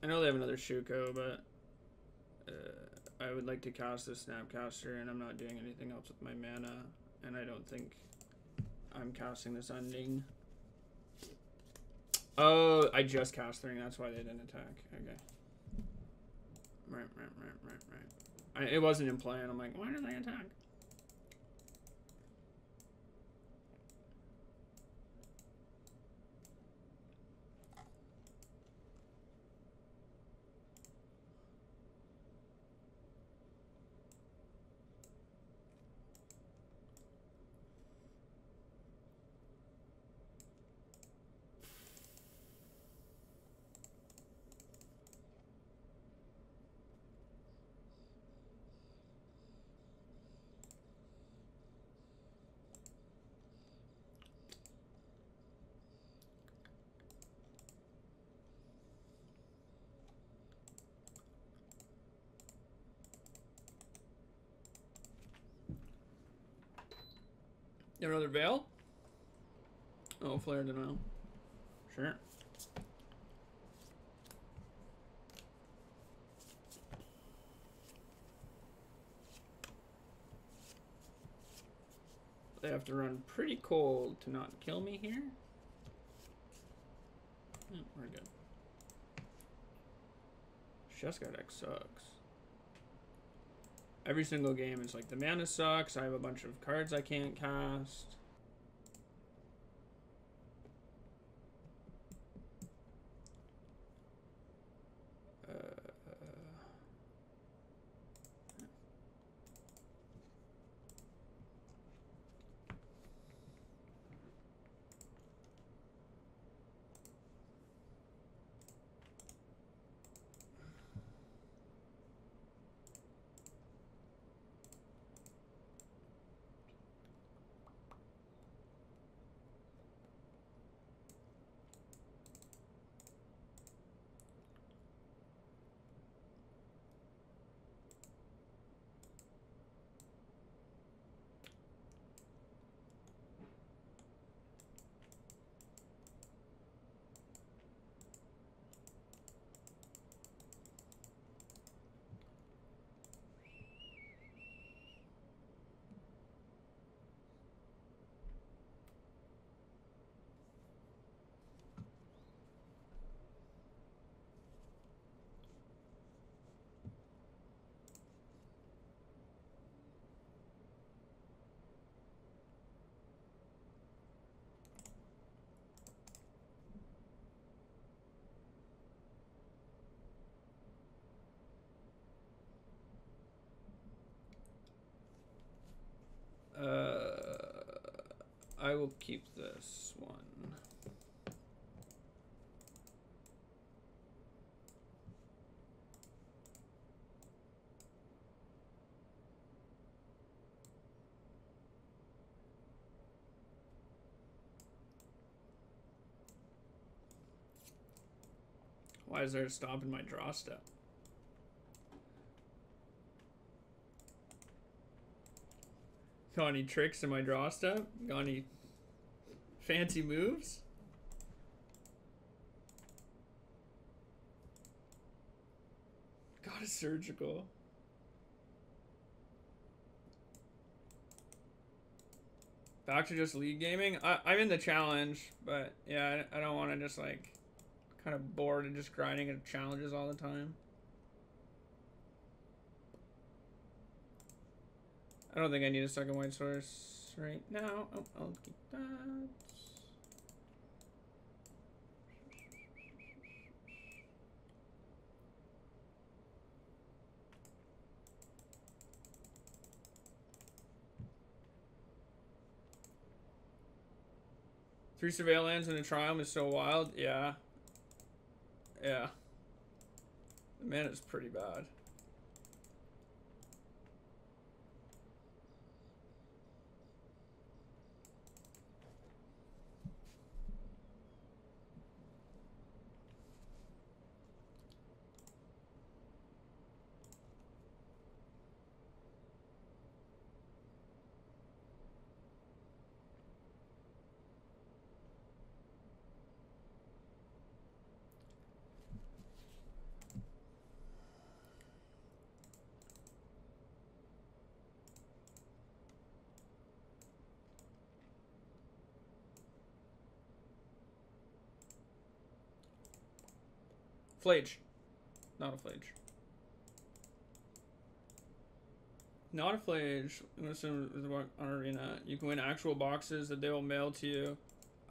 Speaker 1: I know they have another Shuko, but I would like to cast this Snapcaster, and I'm not doing anything else with my mana, and I don't think I'm casting this ending. Oh, I just cast 3, that's why they didn't attack. Okay. Right. It wasn't in plan. I'm like, why did they attack? You have another Veil? Oh, Flare Denial. Sure. They have to run pretty cold to not kill me here. Yeah, we're good. JESKAI deck sucks. Every single game is like, the mana sucks, I have a bunch of cards I can't cast. I will keep this one. Why is there a stop in my draw step? Got any tricks in my draw step? Got any fancy moves? Got a surgical. Back to just league gaming? I'm in the challenge, but yeah, I don't want to just like kind of bored and just grinding at challenges all the time. I don't think I need a second white source right now. Oh, I'll keep that. Three surveillance and a triumph is so wild. Yeah. Yeah. The mana is pretty bad. Flage. Not a flage. Not a flage. Listen, on Arena. You can win actual boxes that they will mail to you.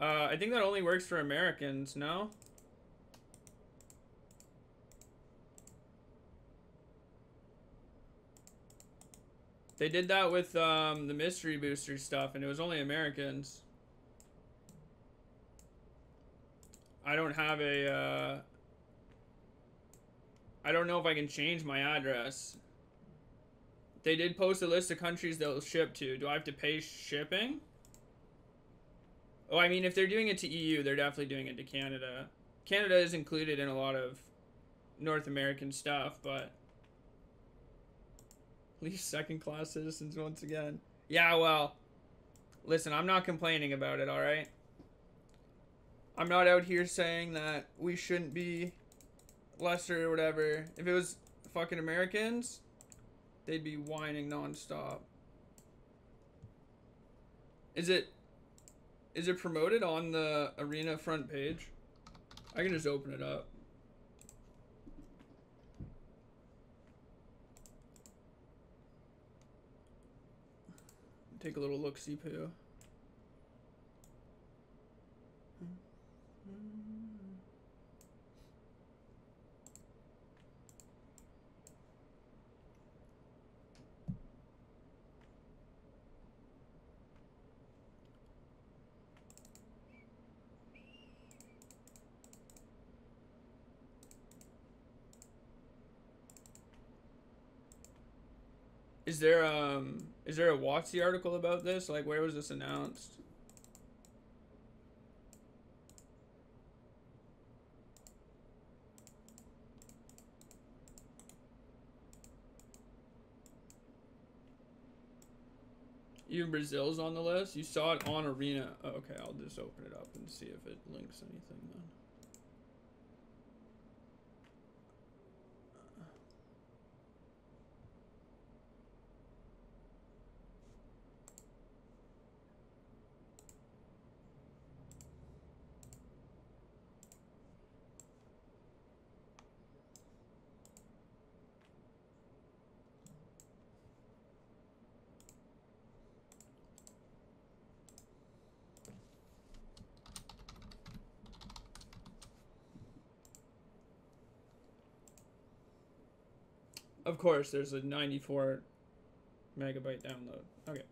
Speaker 1: I think that only works for Americans, no? They did that with the mystery booster stuff, and it was only Americans. I don't have a, I don't know if I can change my address. They did post a list of countries they'll ship to. Do I have to pay shipping? Oh, I mean, if they're doing it to EU, they're definitely doing it to Canada. Canada is included in a lot of North American stuff, but... Least second-class citizens once again. Yeah, well... Listen, I'm not complaining about it, alright? I'm not out here saying that we shouldn't be lesser or whatever. If it was fucking Americans, they'd be whining non-stop. Is it promoted on the arena front page? I can just open it up. Take a little look-see poo. Is there a WotC article about this? Like, where was this announced? Even Brazil's on the list. You saw it on Arena. Oh, okay, I'll just open it up and see if it links anything then. Of course, there's a 94 megabyte download. Okay.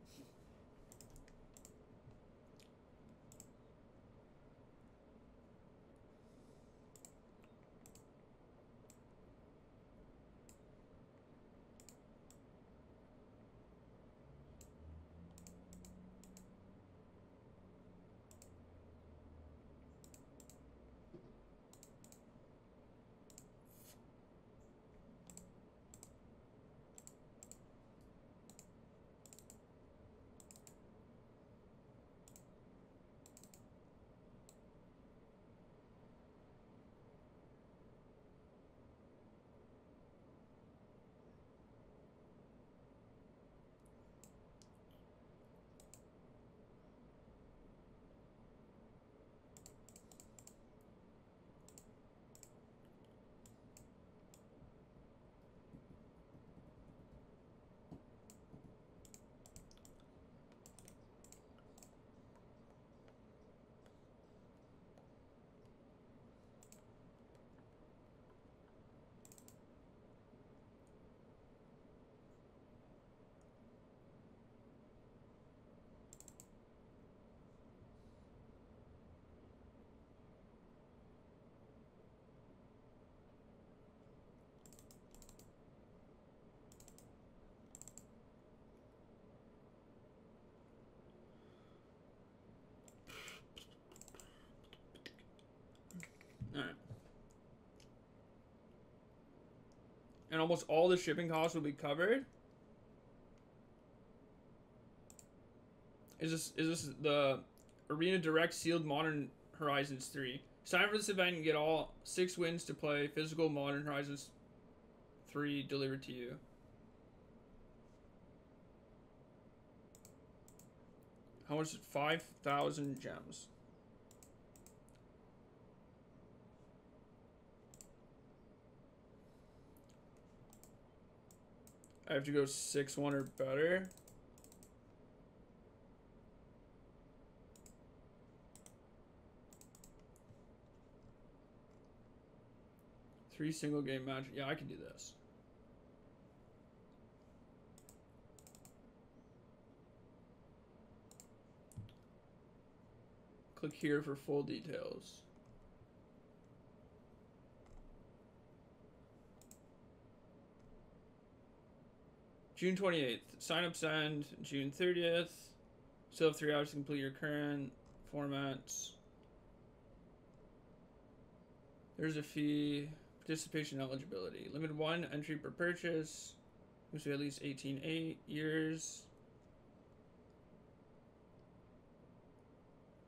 Speaker 1: Alright. And almost all the shipping costs will be covered? Is this the Arena Direct Sealed Modern Horizons 3? Sign up for this event and get all 6 wins to play physical Modern Horizons 3 delivered to you. How much? 5,000 gems. I have to go 6-1 or better. Three single game match. Yeah, I can do this. Click here for full details. June 28th. Sign up send. June 30th. Still have 3 hours to complete your current formats. There's a fee. Participation eligibility. Limited 1 entry per purchase. Must be at least 18 years.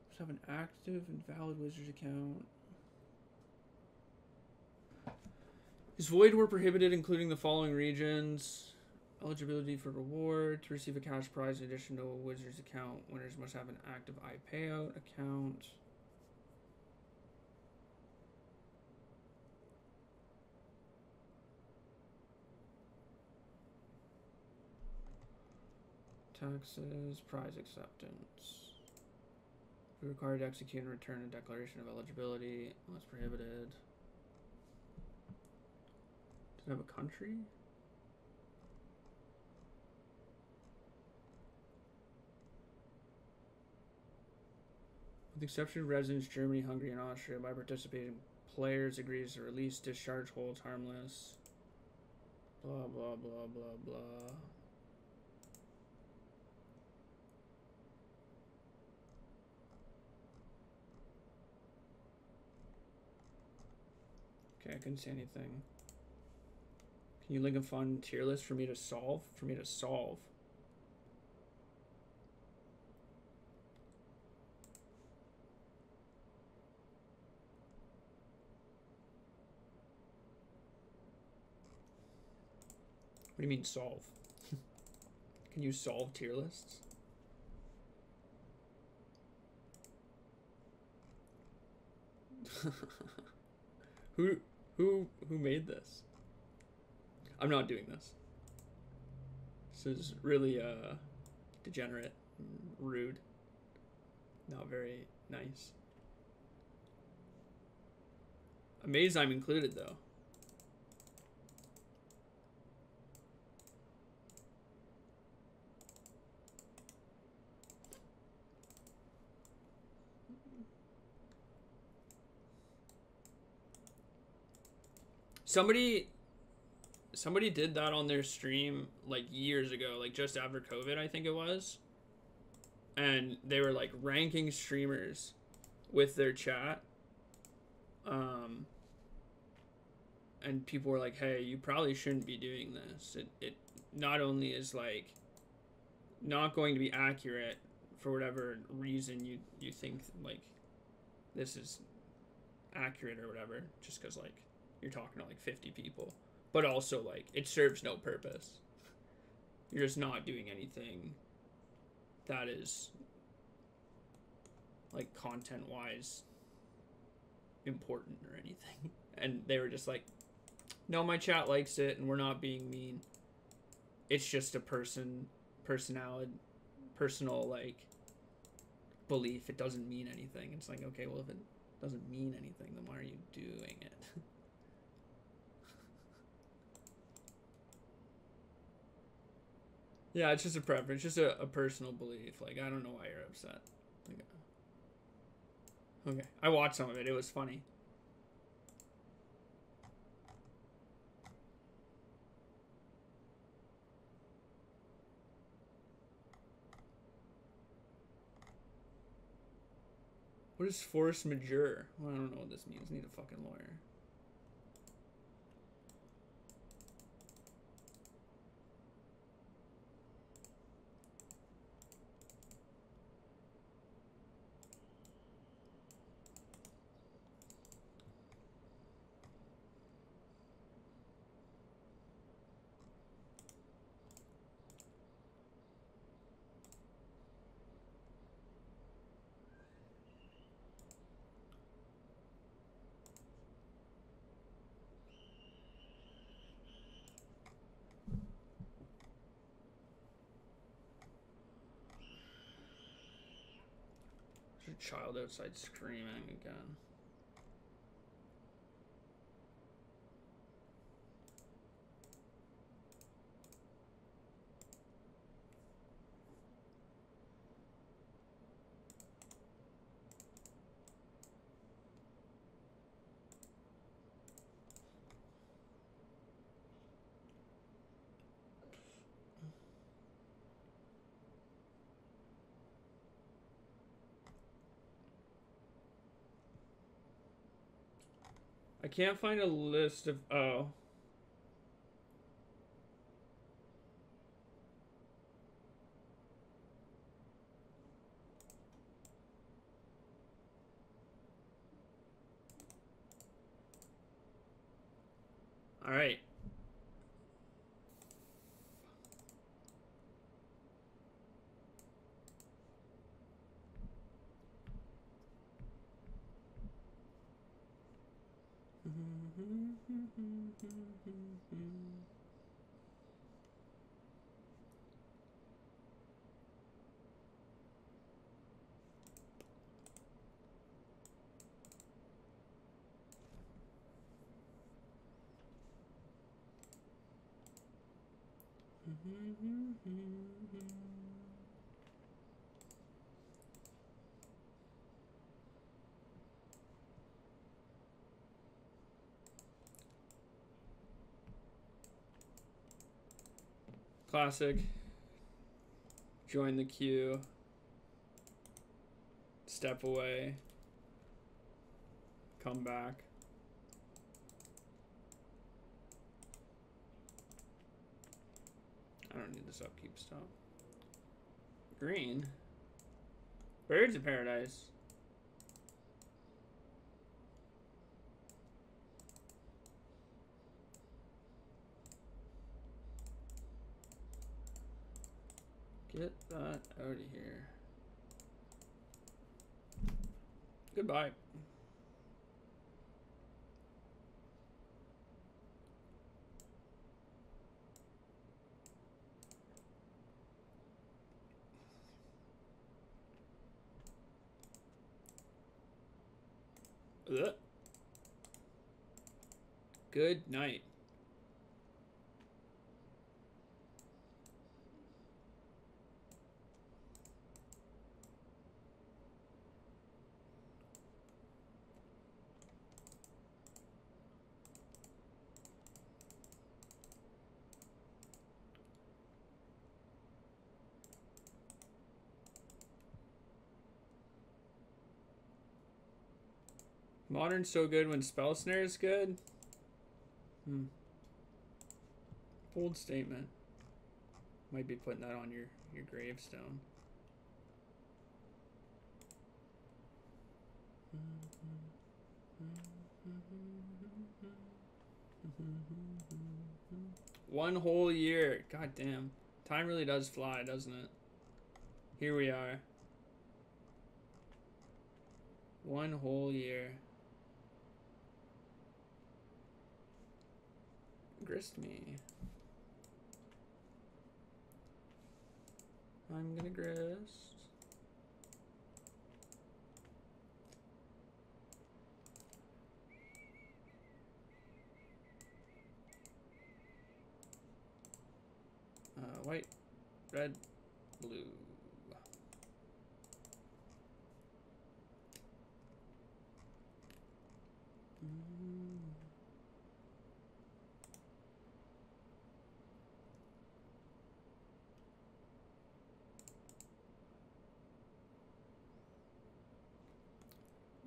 Speaker 1: Must have an active and valid Wizards account. Is void were prohibited, including the following regions. Eligibility for reward. To receive a cash prize in addition to a Wizards account, winners must have an active iPayout account. Taxes, prize acceptance. We're required to execute and return a declaration of eligibility unless prohibited. Does it have a country? With the exception of residents, Germany, Hungary, and Austria, by participating players agrees to release, discharge, holds harmless. Blah, blah, blah, blah, blah. Okay, I couldn't see anything. Can you link a fun tier list for me to solve? For me to solve. What do you mean solve? Can you solve tier lists? Who made this? I'm not doing this. This is really degenerate, rude, not very nice. Amazed I'm included though. Somebody did that on their stream like years ago, like just after COVID, I think it was. And they were like ranking streamers with their chat. And people were like, hey, you probably shouldn't be doing this. It not only is like not going to be accurate for whatever reason you think like this is accurate or whatever, just because like you're talking to like 50 people, but also like it serves no purpose. You're just not doing anything that is like content wise important or anything. And they were just like, no, my chat likes it and we're not being mean. It's just a personal like belief. It doesn't mean anything. It's like, okay, well, if it doesn't mean anything, then why are you doing it? Yeah, it's just a preference, just a personal belief. Like, I don't know why you're upset. Like, okay, I watched some of it. It was funny. What is force majeure? Well, I don't know what this means. I need a fucking lawyer. There's a child outside screaming again. I can't find a list of... Oh. Alright. Classic. Join the queue. Step away. Come back. I don't need this upkeep stuff. Green. Birds of Paradise. Get that out of here. Goodbye. Ugh. Good night. Modern's so good when Spell Snare is good. Bold statement. Might be putting that on your gravestone. One whole year. God damn. Time really does fly, doesn't it? Here we are. One whole year. Grist me. I'm gonna grist. White, red, blue.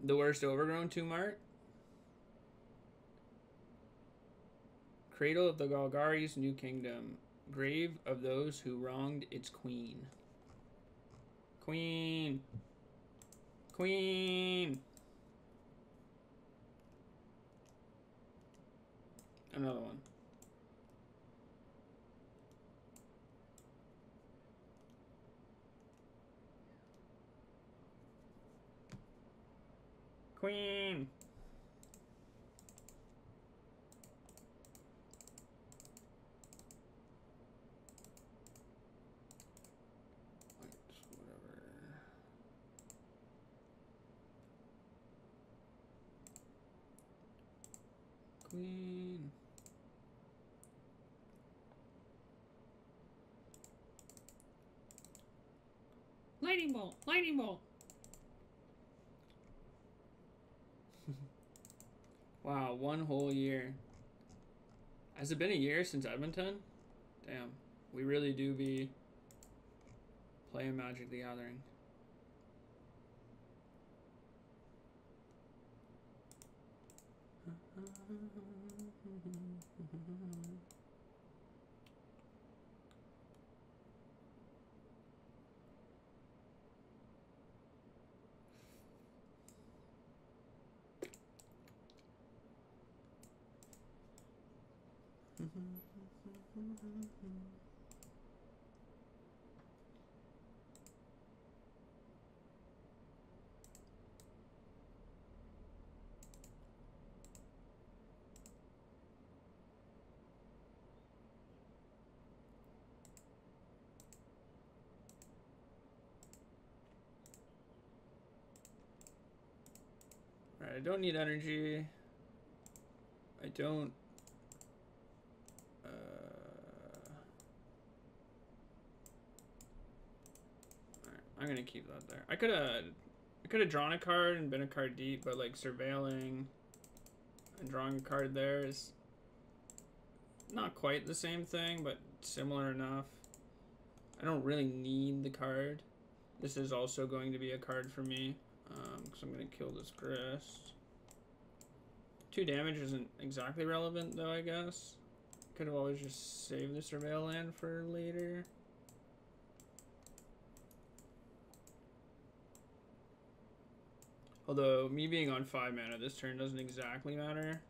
Speaker 1: The worst overgrown tomb art. Cradle of the Golgari's New Kingdom. Grave of those who wronged its queen. Queen. Queen. Another one. Queen. Queen. Lightning bolt. Lightning bolt. Wow, one whole year. Has it been a year since Edmonton? Damn, we really do be playing Magic the Gathering. don't need energy. I don't. I'm gonna keep that there. I could have drawn a card and been a card deep, but like surveilling and drawing a card there is not quite the same thing, but similar enough. I don't really need the card. This is also going to be a card for me, because I'm gonna kill this Grist. 2 damage isn't exactly relevant though, I guess. Could have always just saved the surveil land for later. Although, me being on 5 mana this turn doesn't exactly matter.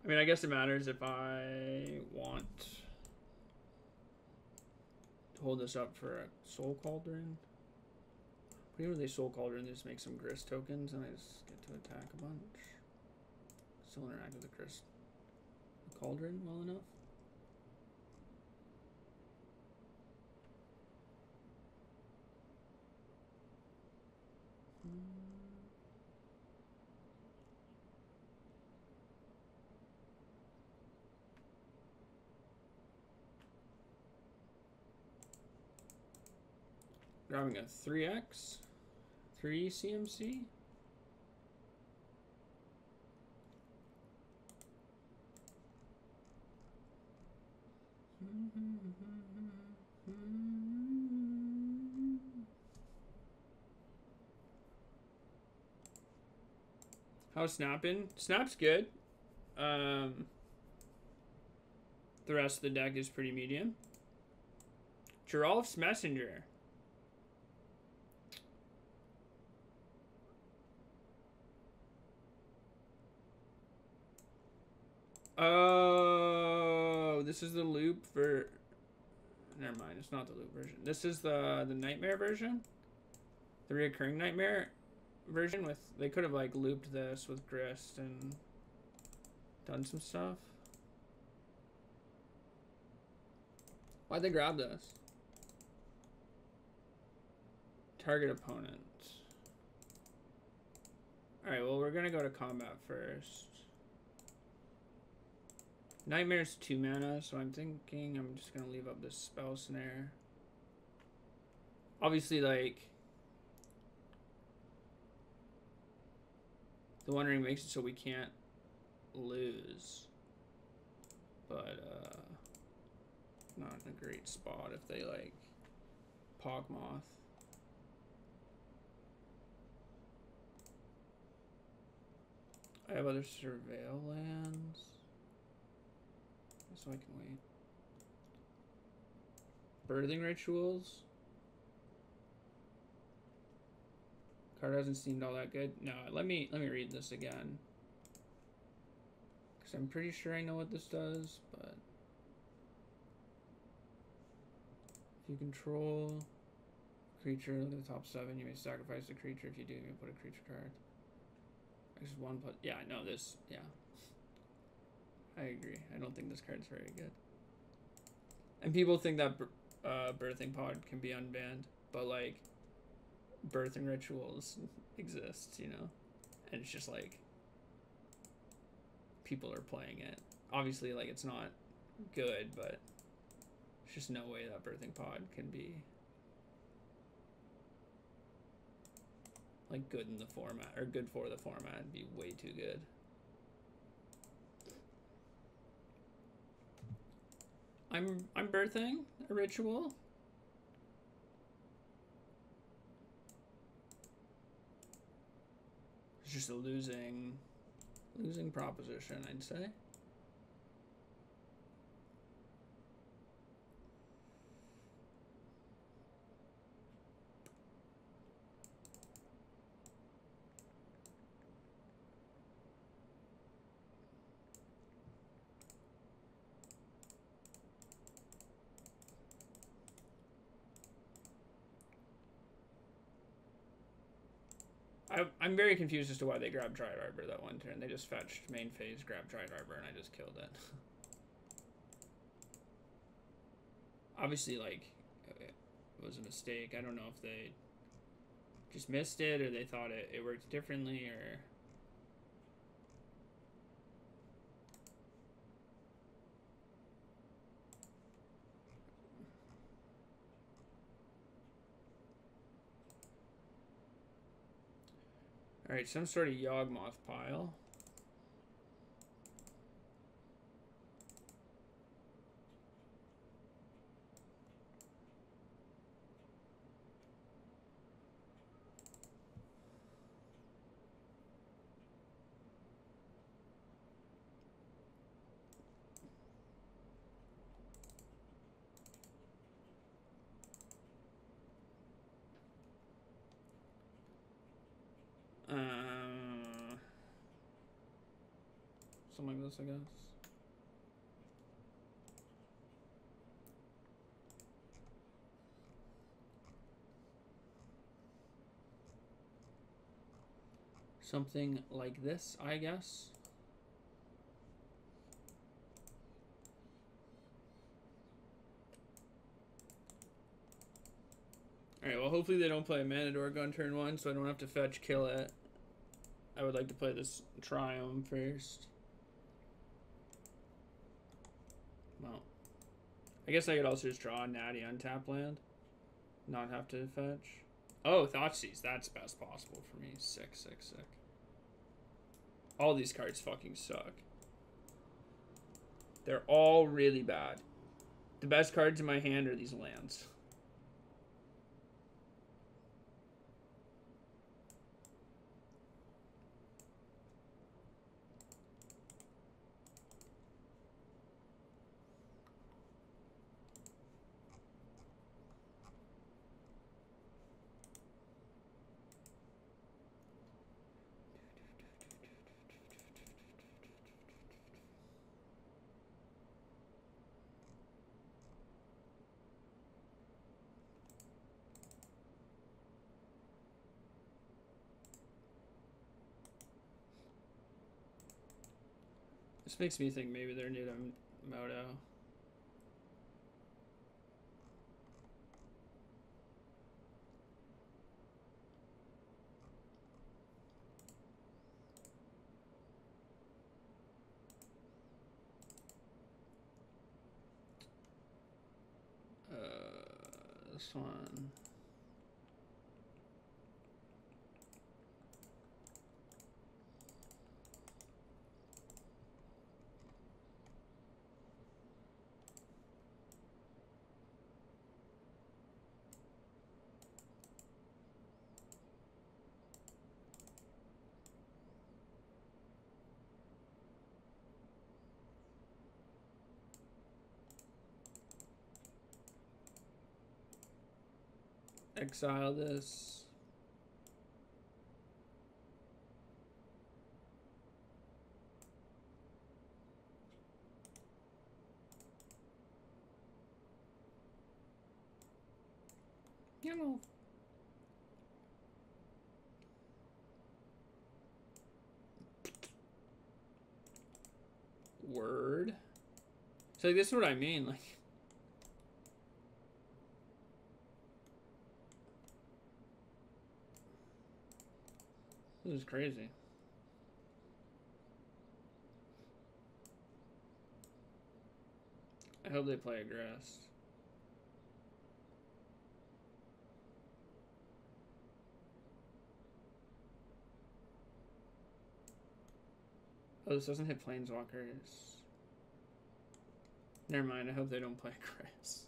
Speaker 1: I mean, I guess it matters if I want to hold this up for a Soul Cauldron. But even if they Soul Cauldron, they just make some Grist tokens, and I just get to attack a bunch. Still interact with the Cauldron well enough. Grabbing a 3x, 3 CMC. How's snapping? Snap's good. The rest of the deck is pretty medium. Giralf's Messenger. Oh, this is the loop for... Never mind, it's not the loop version. This is the nightmare version. The reoccurring nightmare version with... They could have, like, looped this with Grist and done some stuff. Why'd they grab this? Target opponent. Alright, well, we're gonna go to combat first. Nightmare's 2 mana, so I'm thinking I'm just gonna leave up this Spell Snare. Obviously, like, the Wondering makes it so we can't lose. But, not in a great spot if they, like, Pogmoth. I have other Surveil lands. So I can wait. Birthing Rituals. Card hasn't seemed all that good. No, let me read this again. Because I'm pretty sure I know what this does, but... If you control a creature, look at the top 7, you may sacrifice a creature. If you do, you may put a creature card. This is 1+. Yeah, I know this. Yeah. I agree. I don't think this card's very good. And people think that Birthing Pod can be unbanned, but like Birthing Rituals exists, you know? And it's just like people are playing it. Obviously, like, it's not good, but there's just no way that Birthing Pod can be like good in the format, or good for the format. It'd be way too good. I'm birthing a ritual. It's just a losing proposition, I'd say. I'm very confused as to why they grabbed Dry Arbor that one turn. They just fetched main phase, grabbed Dry Arbor, and I just killed it. Obviously, like, it was a mistake. I don't know if they just missed it or they thought it worked differently, or Alright, some sort of Yawgmoth pile. Something like this, I guess. Something like this, I guess. Alright, well, hopefully they don't play a Manador gun turn 1, so I don't have to fetch kill it. I would like to play this Triumph first. Well, I guess I could also just draw a natty untap land. Not have to fetch. Oh, Thoughtseize. That's best possible for me. Sick, sick, sick. All these cards fucking suck. They're all really bad. The best cards in my hand are these lands. This makes me think maybe they're new to Moto. This one. Exile this. You know. Word. So like, this is what I mean, like. This is crazy. I hope they play aggress. Oh, this doesn't hit planeswalkers. Never mind, I hope they don't play aggress.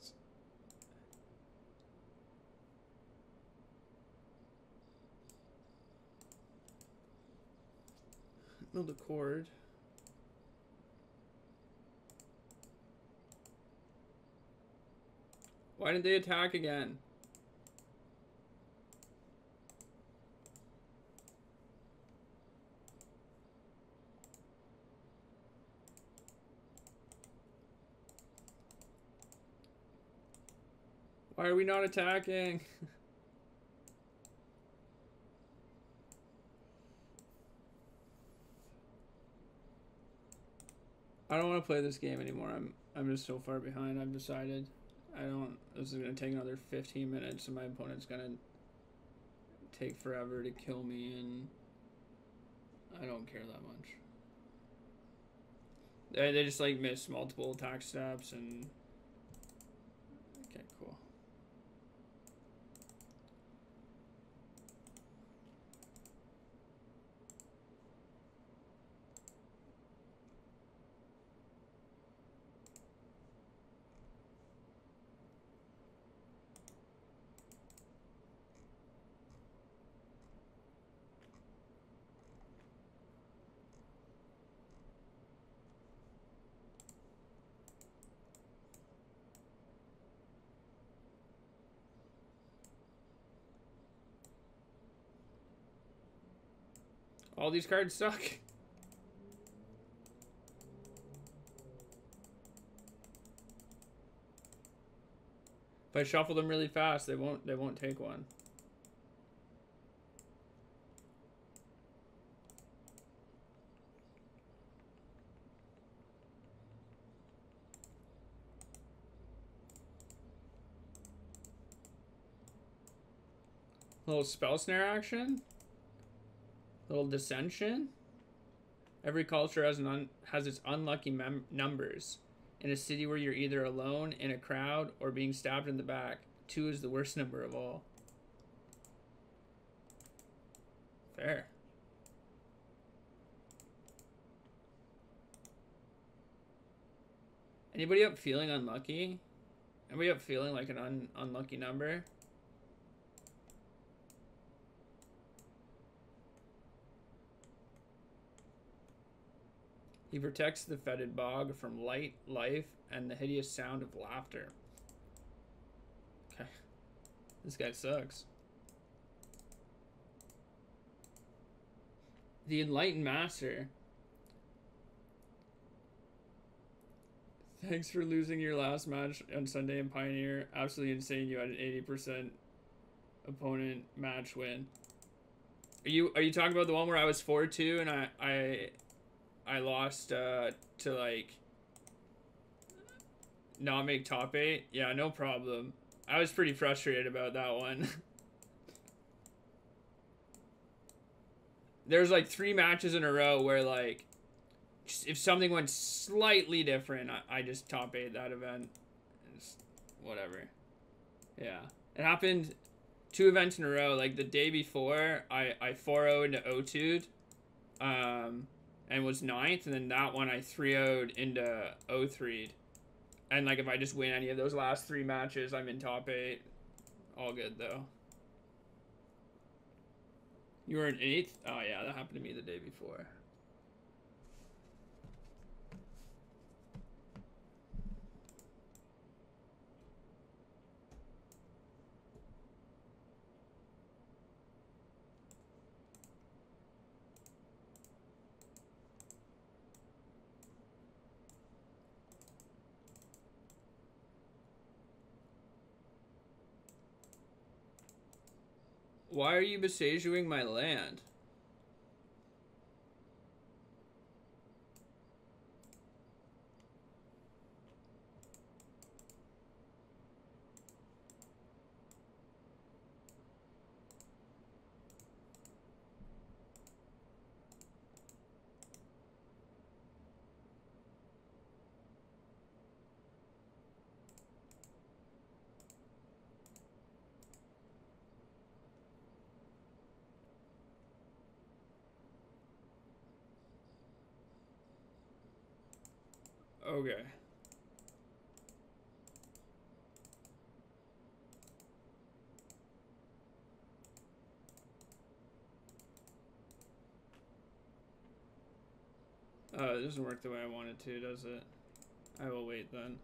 Speaker 1: Build a cord. Why didn't they attack again? Why are we not attacking? I don't want to play this game anymore. I'm just so far behind. I've decided this is gonna take another 15 minutes and my opponent's gonna take forever to kill me, and I don't care that much. They just like miss multiple attack steps and okay, cool. All these cards suck. If I shuffle them really fast, they won't take one. Little spell snare action. Little dissension. Every culture has its unlucky numbers. In a city where you're either alone, in a crowd, or being stabbed in the back, 2 is the worst number of all. Fair. Anybody up feeling unlucky? Anybody up feeling like an unlucky number? He protects the fetid bog from light, life, and the hideous sound of laughter. Okay. This guy sucks. The Enlightened Master. Thanks for losing your last match on Sunday in Pioneer. Absolutely insane. You had an 80% opponent match win. Are you talking about the one where I was 4-2 and I lost to like not make top 8? Yeah, no problem. I was pretty frustrated about that one. There's like 3 matches in a row where like just if something went slightly different, I just top 8 that event. It's whatever. Yeah. It happened 2 events in a row. Like the day before, I 4-0'd into O2'd. And was 9th, and then that one I 3-0'd into O3'd. And like if I just win any of those last 3 matches, I'm in top 8. All good though. You were in 8th? Oh yeah, that happened to me the day before. Why are you besieging my land? Okay. It doesn't work the way I want it to, does it? I will wait then.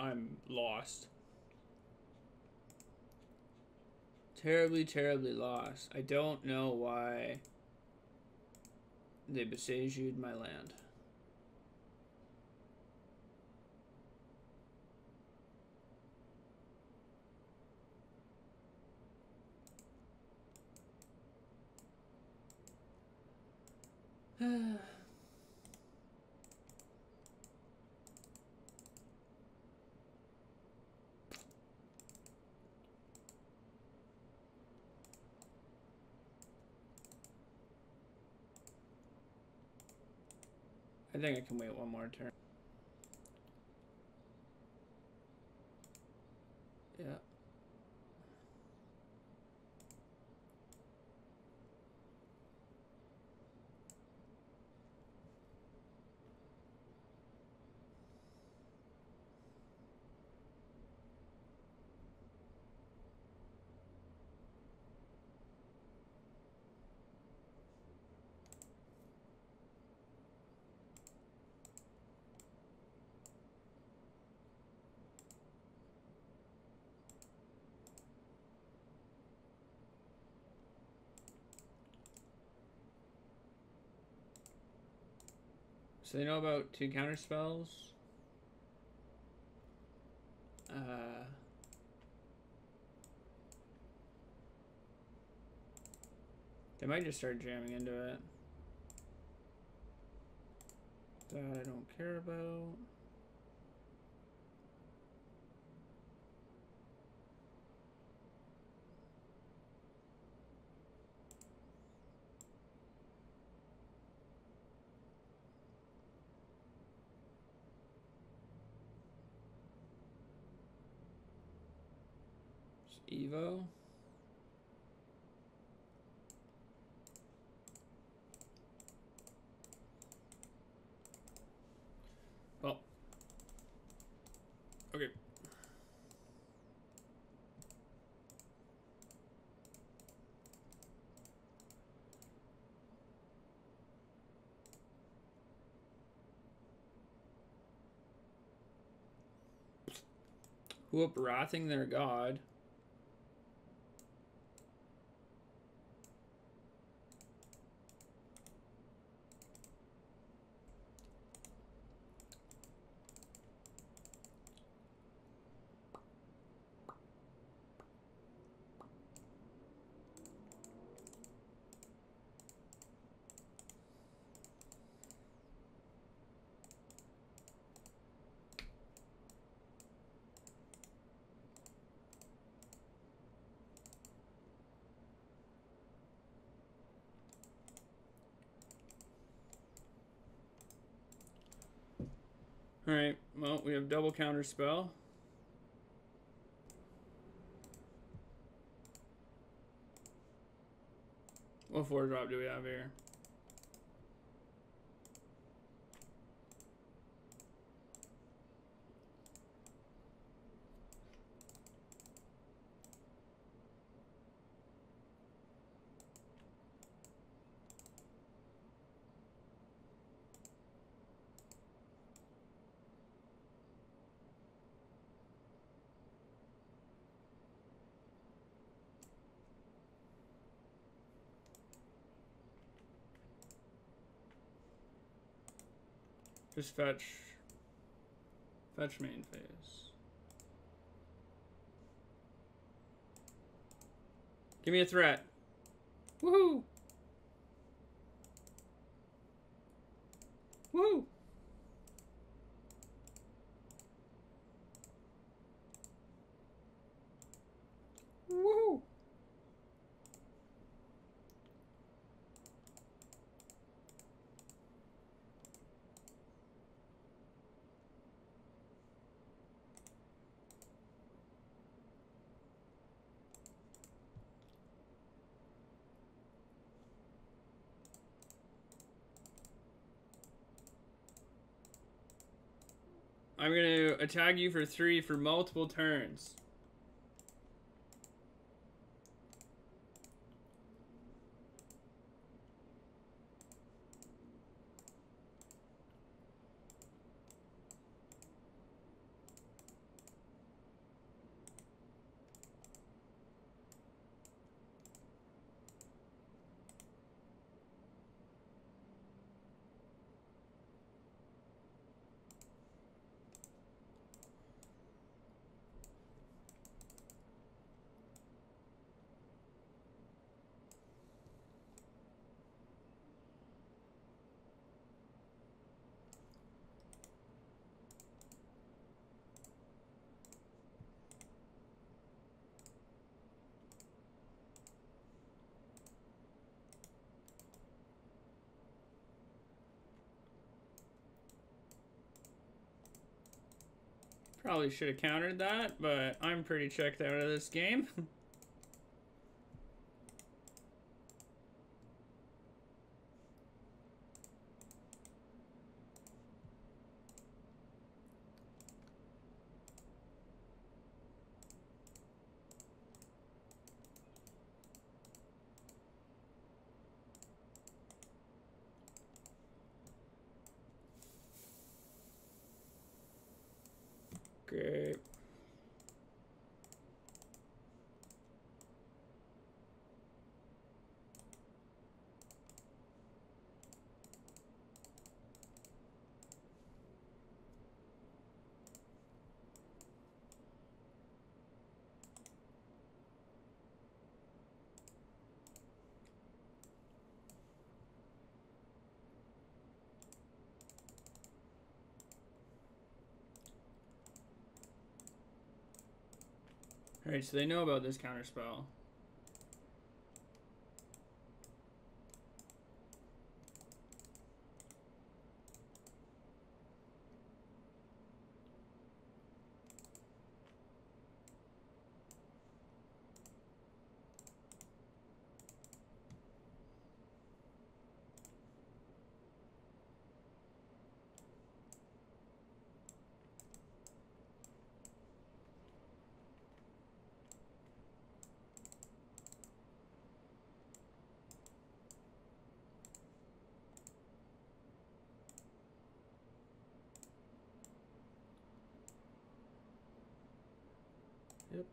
Speaker 1: I'm lost. Terribly, terribly lost. I don't know why they besieged my land. I think I can wait one more turn. Yeah. So they know about 2 counter spells. They might just start jamming into it. That I don't care about. Evo. Well. Okay. Whoop, wrathing their god. Alright, well, we have double counter spell. What 4-drop do we have here? Just fetch main phase. Give me a threat. Woohoo! Woo! Woo! I'm gonna attack you for 3 for multiple turns. Probably should have countered that, but I'm pretty checked out of this game. Great. Alright, so they know about this counterspell. Yep.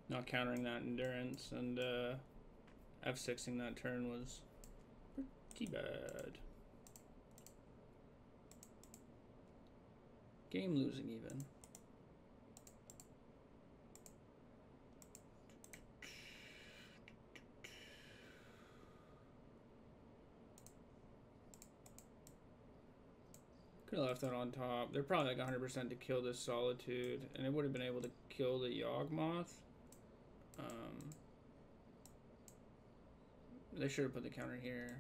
Speaker 1: Not countering that endurance, and F6ing that turn was pretty bad. Game losing even. Could have left that on top. They're probably like 100% to kill this Solitude, and it would have been able to kill the Yawgmoth. They should have put the counter here.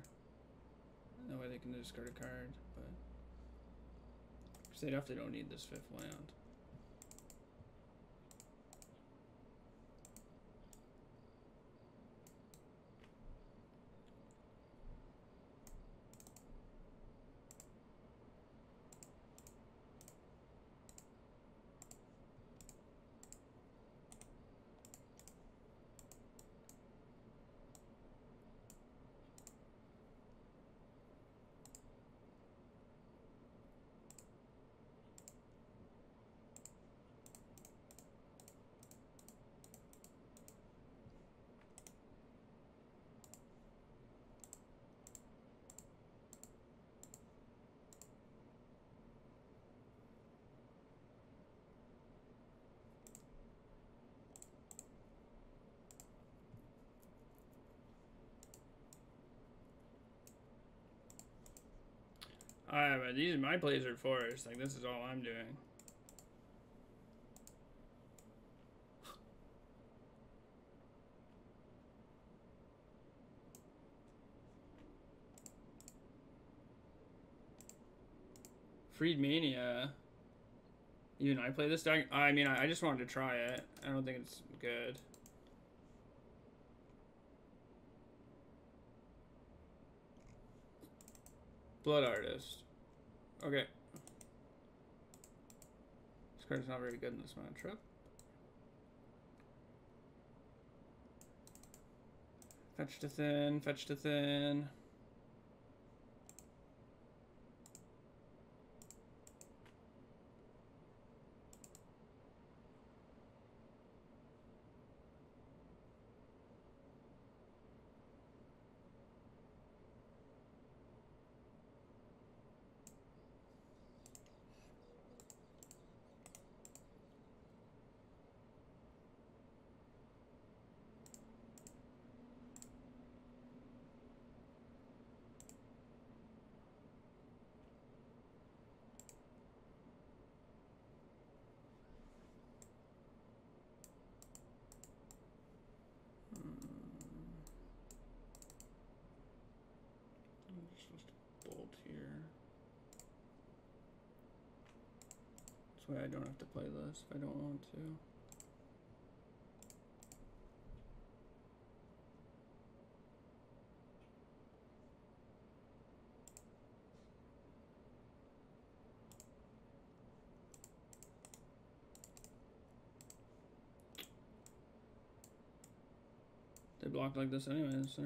Speaker 1: That way they can discard a card, but because they definitely don't need this 5th land. But these my plays are forest. Like, this is all I'm doing. Freedmania. Even I play this deck. I mean, I just wanted to try it. I don't think it's good. Blood Artist. Okay. This card's not very good in this matchup. Fetch to thin, fetch to thin. way I don't have to play this if I don't want to. They block like this anyways, so.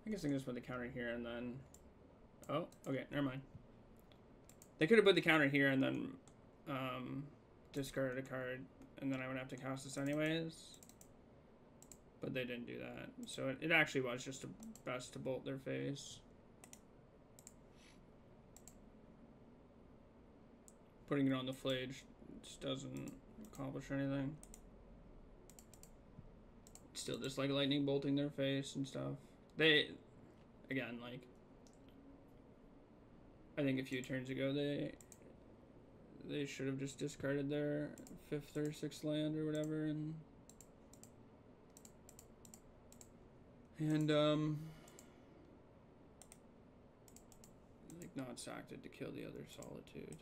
Speaker 1: I guess I can just put the counter here and then... Oh, okay, never mind. They could have put the counter here and then discarded a card, and then I would have to cast this anyways. But they didn't do that. So it actually was just best to bolt their face. Putting it on the flage just doesn't accomplish anything. It's still just like lightning bolting their face and stuff. They, again, like, I think a few turns ago they should have just discarded their 5th or 6th land or whatever and like not sacked it to kill the other Solitude.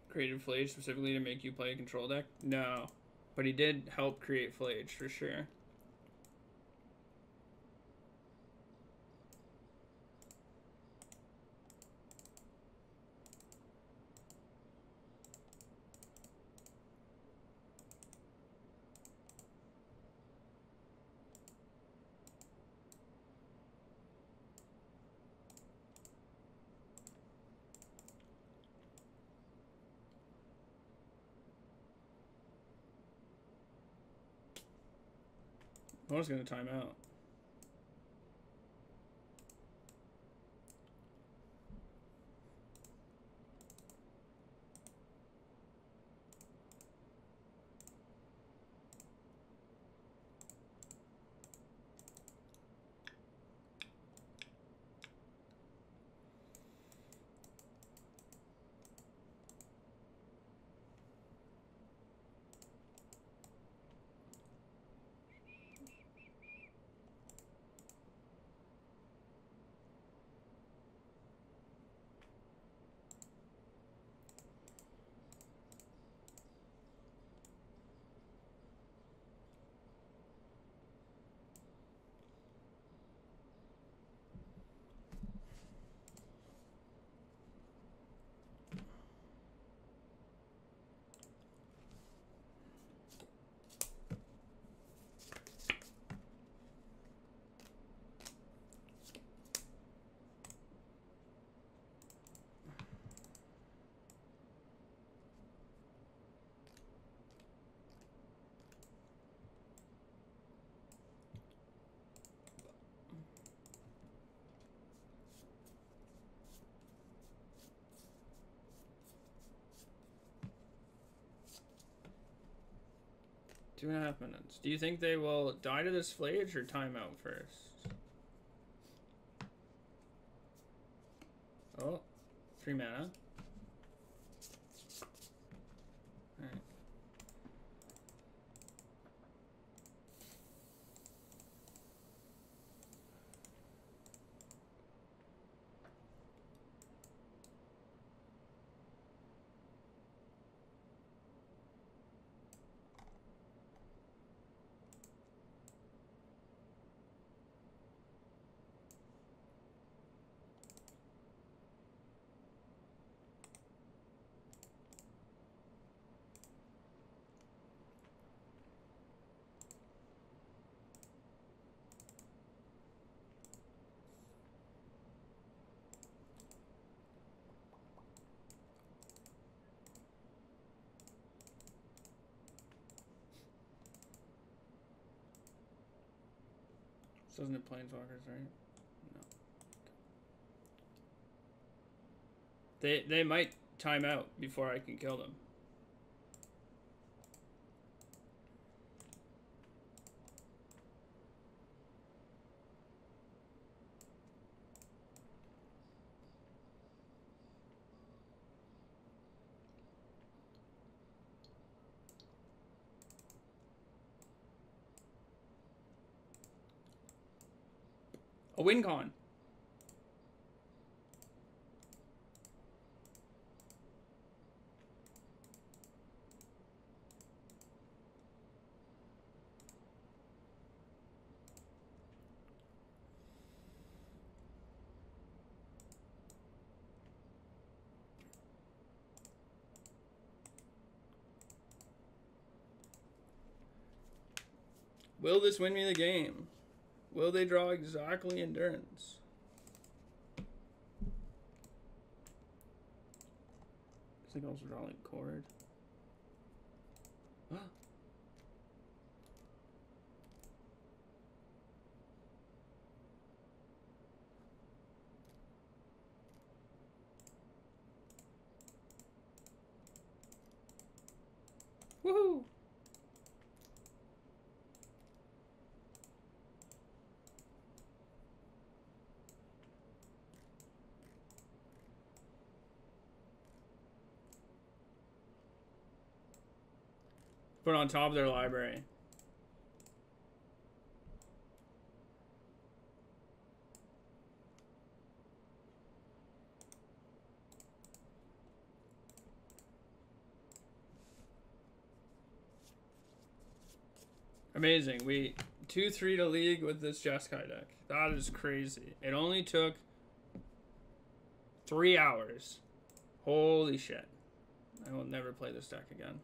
Speaker 1: Created Flage specifically to make you play a control deck? No. But he did help create Flage for sure. I was gonna time out. Two and a half minutes. Do you think they will die to this Flage or time out first? Oh, 3 mana. Alright. Doesn't it planeswalkers, right? No. They might time out before I can kill them. A win con. Will this win me the game? Will they draw exactly endurance? I think I'll also draw like cord. Woohoo! Put on top of their library. Amazing. We 2-3 to league with this JESKAI deck. That is crazy. It only took 3 hours. Holy shit. I will never play this deck again.